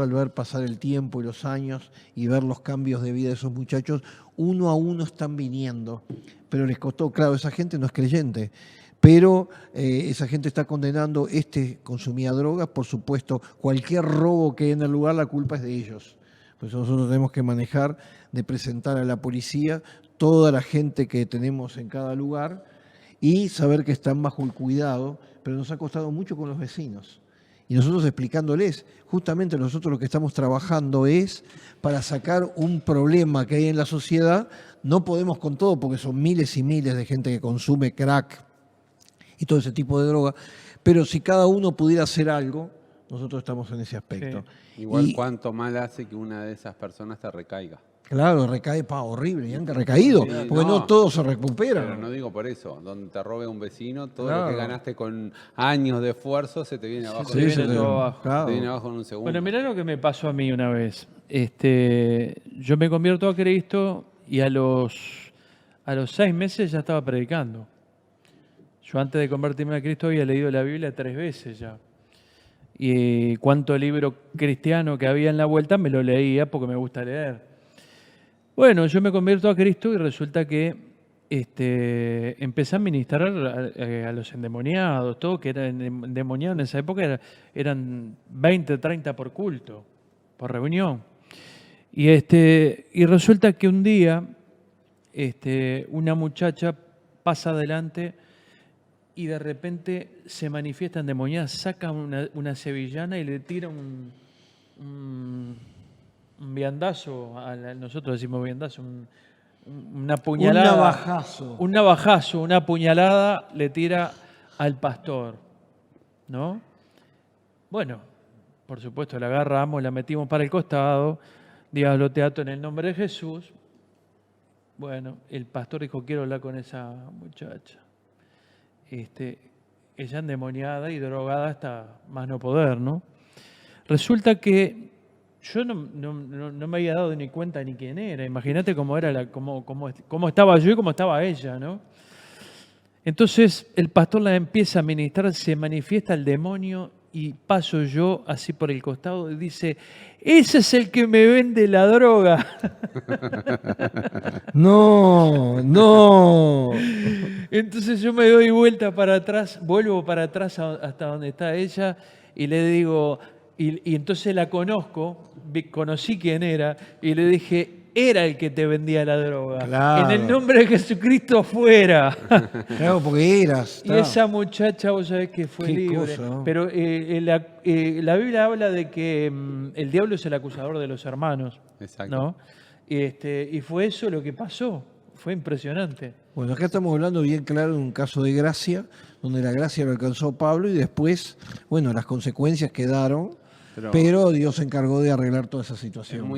al ver pasar el tiempo y los años y ver los cambios de vida de esos muchachos, uno a uno están viniendo. Pero les costó, claro, esa gente no es creyente, pero esa gente está condenando, consumía drogas, por supuesto, cualquier robo que hay en el lugar, la culpa es de ellos. Pues nosotros tenemos que manejar, de presentar a la policía toda la gente que tenemos en cada lugar y saber que están bajo el cuidado, pero nos ha costado mucho con los vecinos. Y nosotros explicándoles, justamente nosotros lo que estamos trabajando es para sacar un problema que hay en la sociedad. No podemos con todo porque son miles y miles de gente que consume crack y todo ese tipo de droga, pero si cada uno pudiera hacer algo, nosotros estamos en ese aspecto. Sí. Igual cuánto mal hace que una de esas personas te recaiga. Claro, recae, horrible, y han recaído, Sí, porque no todos se recuperan. Pero no digo por eso, donde te robe un vecino, todo Claro. lo que ganaste con años de esfuerzo se te viene abajo. se te viene todo abajo. claro. Te viene abajo en un segundo. Bueno, mirá lo que me pasó a mí una vez. Yo me convierto a Cristo y a los 6 meses ya estaba predicando. Yo antes de convertirme a Cristo había leído la Biblia 3 veces ya. Y cuánto libro cristiano que había en la vuelta me lo leía porque me gusta leer. Bueno, yo me convierto a Cristo y resulta que empecé a ministrar a los endemoniados, todo que eran endemoniados en esa época eran 20, 30 por culto, por reunión. Y resulta que un día una muchacha pasa adelante y de repente se manifiesta endemoniada, saca una sevillana y le tira un viandazo, nosotros decimos viandazo, una puñalada. Un navajazo. Un navajazo, una puñalada le tira al pastor, ¿no? Bueno, por supuesto, la agarramos, la metimos para el costado, diablo te ato en el nombre de Jesús. Bueno, el pastor dijo, quiero hablar con esa muchacha. Ella endemoniada y drogada hasta más no poder, ¿no? Resulta que yo no me había dado ni cuenta ni quién era. Imagínate cómo era cómo estaba yo y cómo estaba ella, ¿no? Entonces el pastor la empieza a ministrar, se manifiesta el demonio y paso yo así por el costado y dice, ese es el que me vende la droga. No. Entonces yo me doy vuelta para atrás, vuelvo para atrás hasta donde está ella y le digo, y entonces la conocí quién era y le dije, era el que te vendía la droga. Claro. En el nombre de Jesucristo fuera. Claro, porque eras. Y esa muchacha, vos sabés que fue Qué libre. cosa, ¿no? Pero la Biblia habla de que el diablo es el acusador de los hermanos. Exacto. ¿No? Y fue eso lo que pasó. Fue impresionante. Bueno, acá estamos hablando bien claro de un caso de gracia, donde la gracia lo alcanzó a Pablo y después, bueno, las consecuencias quedaron, pero Dios se encargó de arreglar toda esa situación.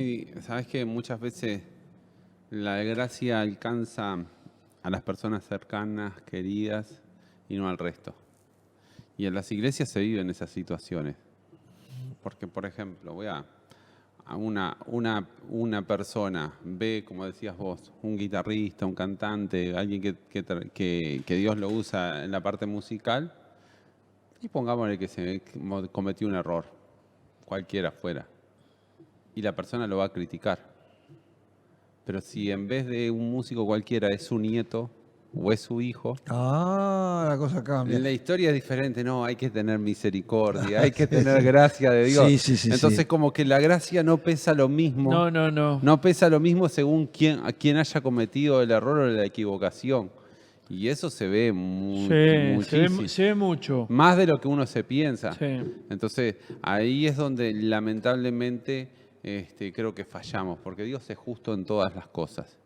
Sabes que muchas veces la gracia alcanza a las personas cercanas, queridas, y no al resto. Y en las iglesias se viven esas situaciones. Porque, por ejemplo, una persona ve, como decías vos, un guitarrista, un cantante, alguien que Dios lo usa en la parte musical, y pongámosle que se cometió un error, cualquiera fuera, y la persona lo va a criticar. Pero si en vez de un músico cualquiera es su nieto o es su hijo, la cosa cambia. la historia es diferente. No, hay que tener misericordia, hay que tener gracia de Dios. Sí. Entonces como que la gracia no pesa lo mismo. No. No pesa lo mismo según quién haya cometido el error o la equivocación. Y eso se ve muchísimo. Se ve mucho. Más de lo que uno se piensa. Sí. Entonces, ahí es donde lamentablemente creo que fallamos, porque Dios es justo en todas las cosas.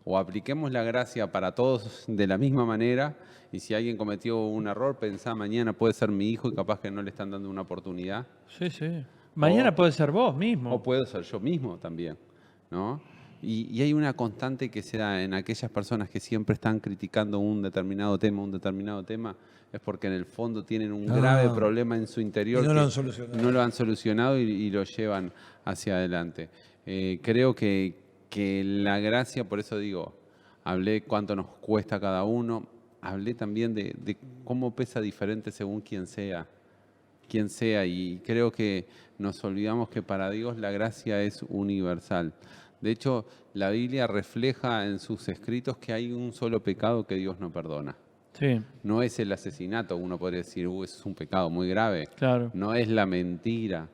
O apliquemos la gracia para todos de la misma manera, y si alguien cometió un error, pensá, mañana puede ser mi hijo y capaz que no le están dando una oportunidad. Sí. Mañana puede ser vos mismo. O puedo ser yo mismo también, ¿no? Y hay una constante que se da en aquellas personas que siempre están criticando un determinado tema, es porque en el fondo tienen un grave problema en su interior. Y no lo que han solucionado. No lo han solucionado y lo llevan hacia adelante. Creo que la gracia, por eso digo, hablé cuánto nos cuesta cada uno, hablé también de cómo pesa diferente según quién sea, y creo que nos olvidamos que para Dios la gracia es universal. De hecho, la Biblia refleja en sus escritos que hay un solo pecado que Dios no perdona. Sí, No es el asesinato, uno podría decir, eso es un pecado muy grave. claro. No es la mentira.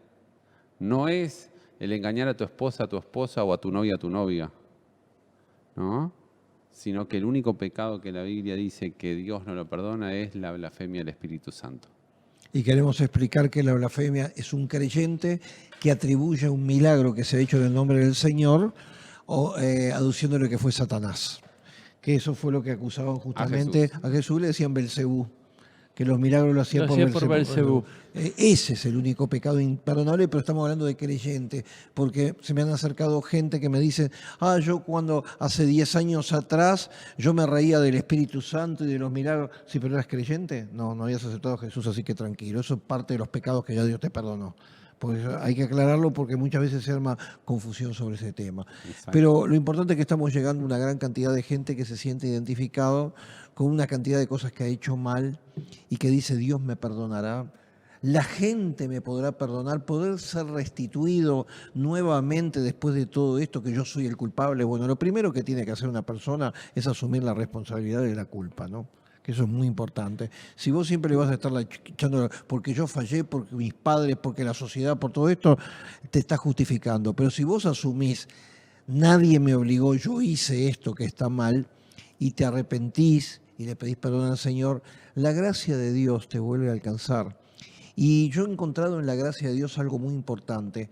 No es el engañar a tu esposa o a tu novia, ¿no? Sino que el único pecado que la Biblia dice que Dios no lo perdona es la blasfemia del Espíritu Santo. Y queremos explicar que la blasfemia es un creyente que atribuye un milagro que se ha hecho en el nombre del Señor, o aduciéndole que fue Satanás. Que eso fue lo que acusaban justamente a Jesús, le decían Belcebú, que los milagros lo hacía Lo por hacía por Belcebú. Belcebú. Ese es el único pecado imperdonable, pero estamos hablando de creyente, porque se me han acercado gente que me dice, yo cuando hace 10 años atrás yo me reía del Espíritu Santo y de los milagros. Sí, pero eras creyente, no habías aceptado a Jesús, así que tranquilo, eso es parte de los pecados que ya Dios te perdonó. Porque hay que aclararlo porque muchas veces se arma confusión sobre ese tema. Exacto. Pero lo importante es que estamos llegando a una gran cantidad de gente que se siente identificado con una cantidad de cosas que ha hecho mal y que dice Dios me perdonará. La gente me podrá perdonar, poder ser restituido nuevamente después de todo esto, que yo soy el culpable. Bueno, lo primero que tiene que hacer una persona es asumir la responsabilidad de la culpa, ¿no? Que eso es muy importante. Si vos siempre le vas a estar echando porque yo fallé, porque mis padres, porque la sociedad, por todo esto, te está justificando. Pero si vos asumís, nadie me obligó, yo hice esto que está mal, y te arrepentís y le pedís perdón al Señor, la gracia de Dios te vuelve a alcanzar. Y yo he encontrado en la gracia de Dios algo muy importante.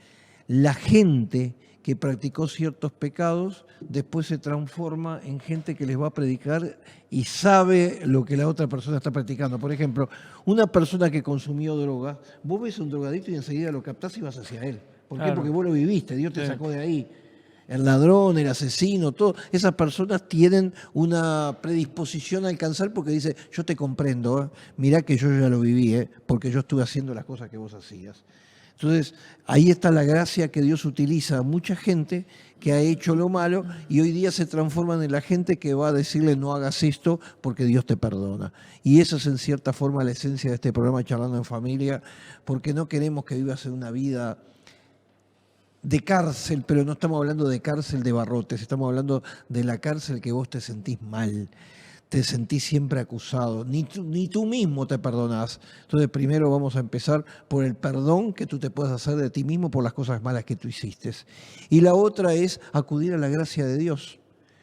La gente que practicó ciertos pecados, después se transforma en gente que les va a predicar y sabe lo que la otra persona está practicando. Por ejemplo, una persona que consumió droga, vos ves a un drogadicto y enseguida lo captás y vas hacia él. ¿Por qué? Claro. Porque vos lo viviste, Dios te Sí. sacó de ahí. El ladrón, el asesino, todo. Esas personas tienen una predisposición a alcanzar porque dice, yo te comprendo, mirá que yo ya lo viví, porque yo estuve haciendo las cosas que vos hacías. Entonces, ahí está la gracia que Dios utiliza a mucha gente que ha hecho lo malo y hoy día se transforman en la gente que va a decirle no hagas esto porque Dios te perdona. Y esa es en cierta forma la esencia de este programa Charlando en Familia, porque no queremos que vivas en una vida de cárcel, pero no estamos hablando de cárcel de barrotes, estamos hablando de la cárcel que vos te sentís mal, te sentís siempre acusado, ni tú mismo te perdonás. Entonces primero vamos a empezar por el perdón que tú te puedes hacer de ti mismo por las cosas malas que tú hiciste. Y la otra es acudir a la gracia de Dios,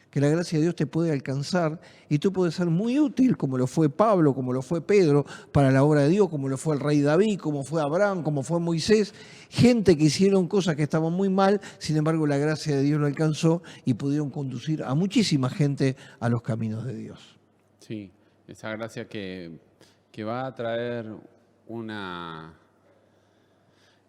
que la gracia de Dios te puede alcanzar y tú puedes ser muy útil, como lo fue Pablo, como lo fue Pedro, para la obra de Dios, como lo fue el rey David, como fue Abraham, como fue Moisés, gente que hicieron cosas que estaban muy mal, sin embargo la gracia de Dios lo alcanzó y pudieron conducir a muchísima gente a los caminos de Dios. Sí, esa gracia que va a traer una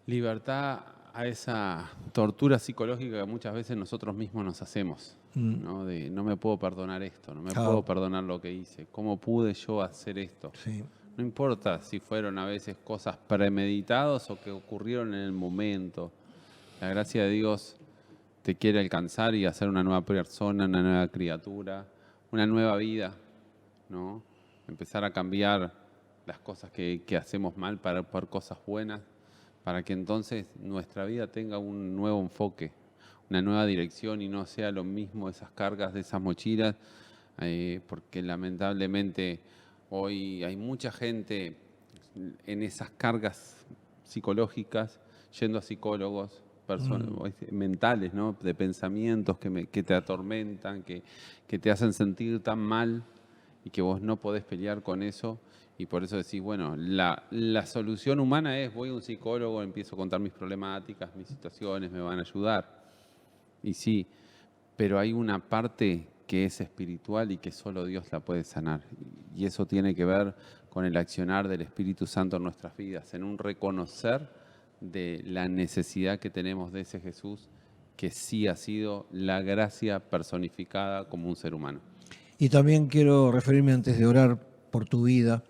libertad a esa tortura psicológica que muchas veces nosotros mismos nos hacemos, ¿no? De no me puedo perdonar esto, no me Claro. puedo perdonar lo que hice, ¿cómo pude yo hacer esto? Sí. No importa si fueron a veces cosas premeditadas o que ocurrieron en el momento. La gracia de Dios te quiere alcanzar y hacer una nueva persona, una nueva criatura, una nueva vida, ¿no? Empezar a cambiar las cosas que hacemos mal por cosas buenas, para que entonces nuestra vida tenga un nuevo enfoque, una nueva dirección y no sea lo mismo esas cargas de esas mochilas, porque lamentablemente hoy hay mucha gente en esas cargas psicológicas yendo a psicólogos mentales, ¿no? De pensamientos que te atormentan, que te hacen sentir tan mal y que vos no podés pelear con eso. Y por eso decís, bueno, la solución humana es voy a un psicólogo, empiezo a contar mis problemáticas, mis situaciones, me van a ayudar. Y sí, pero hay una parte que es espiritual y que solo Dios la puede sanar. Y eso tiene que ver con el accionar del Espíritu Santo en nuestras vidas, en un reconocer de la necesidad que tenemos de ese Jesús, que sí ha sido la gracia personificada como un ser humano. Y también quiero referirme antes de orar por tu vida,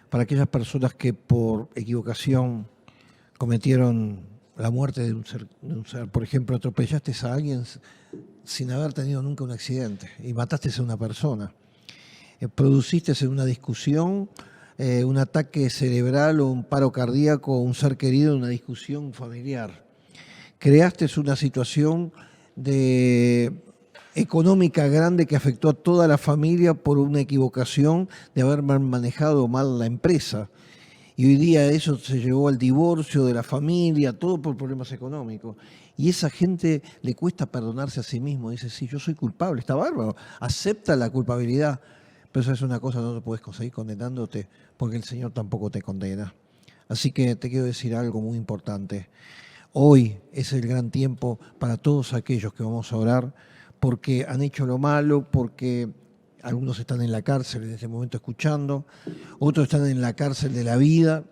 para aquellas personas que por equivocación cometieron la muerte de un ser. Por ejemplo, atropellaste a alguien, sin haber tenido nunca un accidente y mataste a una persona. Produciste en una discusión un ataque cerebral o un paro cardíaco a un ser querido en una discusión familiar. Creaste una situación económica grande que afectó a toda la familia por una equivocación de haber manejado mal la empresa. Y hoy día eso se llevó al divorcio de la familia, todo por problemas económicos. Y esa gente le cuesta perdonarse a sí mismo. Dice, sí, yo soy culpable, está bárbaro. Acepta la culpabilidad. Pero eso es una cosa que no te puedes conseguir condenándote, porque el Señor tampoco te condena. Así que te quiero decir algo muy importante. Hoy es el gran tiempo para todos aquellos que vamos a orar, porque han hecho lo malo, porque algunos están en la cárcel en este momento escuchando, otros están en la cárcel de la vida,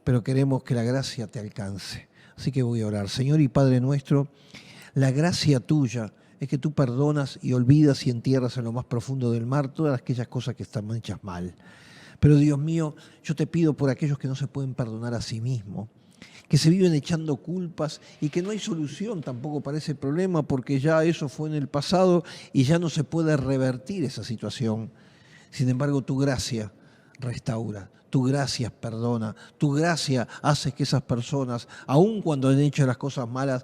pero queremos que la gracia te alcance. Así que voy a orar. Señor y Padre nuestro, la gracia tuya es que tú perdonas y olvidas y entierras en lo más profundo del mar todas aquellas cosas que están hechas mal. Pero Dios mío, yo te pido por aquellos que no se pueden perdonar a sí mismos, que se viven echando culpas y que no hay solución tampoco para ese problema porque ya eso fue en el pasado y ya no se puede revertir esa situación. Sin embargo, tu gracia restaura, tu gracia perdona, tu gracia hace que esas personas, aun cuando han hecho las cosas malas,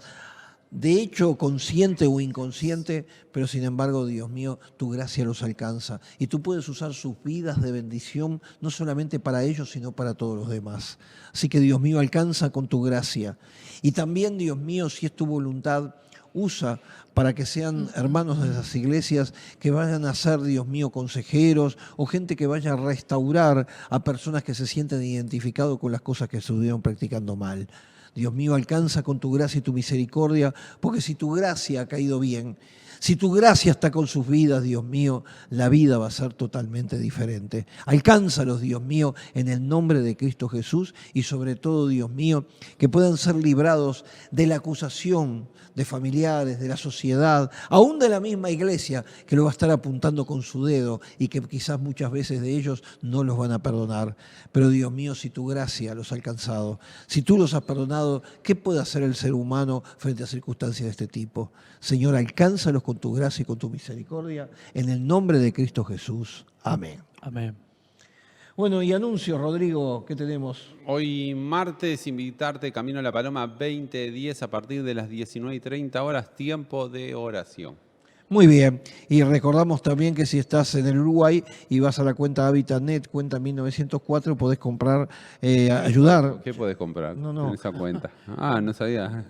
de hecho consciente o inconsciente, pero sin embargo, Dios mío, tu gracia los alcanza y tú puedes usar sus vidas de bendición no solamente para ellos, sino para todos los demás. Así que, Dios mío, alcanza con tu gracia. Y también, Dios mío, si es tu voluntad, usa para que sean hermanos de esas iglesias que vayan a ser, Dios mío, consejeros o gente que vaya a restaurar a personas que se sienten identificados con las cosas que estuvieron practicando mal. Dios mío, alcanza con tu gracia y tu misericordia, porque si tu gracia ha caído bien, si tu gracia está con sus vidas, Dios mío, la vida va a ser totalmente diferente. Alcánzalos, Dios mío, en el nombre de Cristo Jesús y sobre todo, Dios mío, que puedan ser librados de la acusación de familiares, de la sociedad, aún de la misma iglesia que lo va a estar apuntando con su dedo y que quizás muchas veces de ellos no los van a perdonar. Pero Dios mío, si tu gracia los ha alcanzado, si tú los has perdonado, ¿qué puede hacer el ser humano frente a circunstancias de este tipo? Señor, alcánzalos con tu gracia y con tu misericordia, en el nombre de Cristo Jesús. Amén. Amén. Bueno, y anuncios, Rodrigo, ¿qué tenemos? Hoy martes, invitarte Camino a la Paloma 2010 a partir de las 19:30 horas, tiempo de oración. Muy bien, y recordamos también que si estás en el Uruguay y vas a la cuenta HabitatNet, cuenta 1904, podés comprar, ayudar. ¿Qué podés comprar No. en esa cuenta? Ah, no sabía.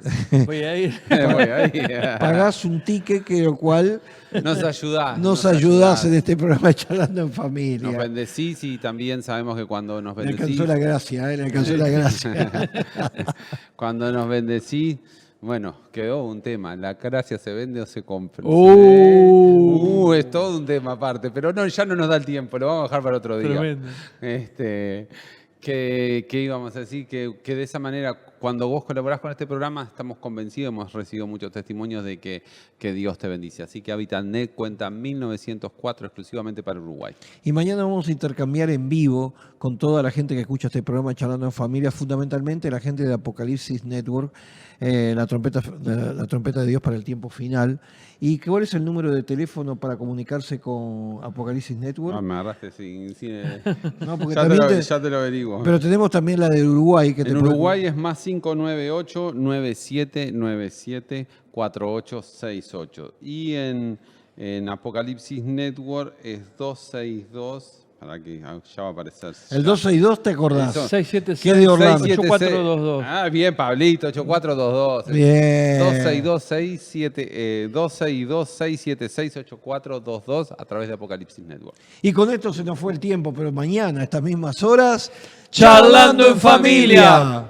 Voy a ir. Voy ahí. Pagás un ticket que lo cual Nos ayudás. nos ayudás en este programa de Charlando en Familia. Nos bendecís y también sabemos que cuando nos Le bendecís... alcanzó la gracia, le alcanzó la gracia. Cuando nos bendecís, bueno, quedó un tema. ¿La gracia se vende o se compra? Es todo un tema aparte, pero no, ya no nos da el tiempo, lo vamos a dejar para otro día. Tremendo. ¿Qué íbamos a decir? Que de esa manera, cuando vos colaborás con este programa, estamos convencidos, hemos recibido muchos testimonios de que Dios te bendice. Así que HabitatNet cuenta 1904 exclusivamente para Uruguay. Y mañana vamos a intercambiar en vivo con toda la gente que escucha este programa Charlando en Familia, fundamentalmente la gente de Apocalipsis Network, la trompeta de Dios para el tiempo final. ¿Y cuál es el número de teléfono para comunicarse con Apocalipsis Network? Ah, me agarraste sin No, porque ya, también ya te lo averiguo. pero tenemos también la de Uruguay. Que En Uruguay es más 598-9797-4868. Y en Apocalipsis Network es 262... Para que ya va a aparecer. El 262, ¿te acordás? Eso. 676. ¿Qué de Orlando? 8422. Ah, bien, Pablito, 8422. Bien. 262-676-8422 a través de Apocalipsis Network. Y con esto se nos fue el tiempo, pero mañana, a estas mismas horas, Charlando en Familia.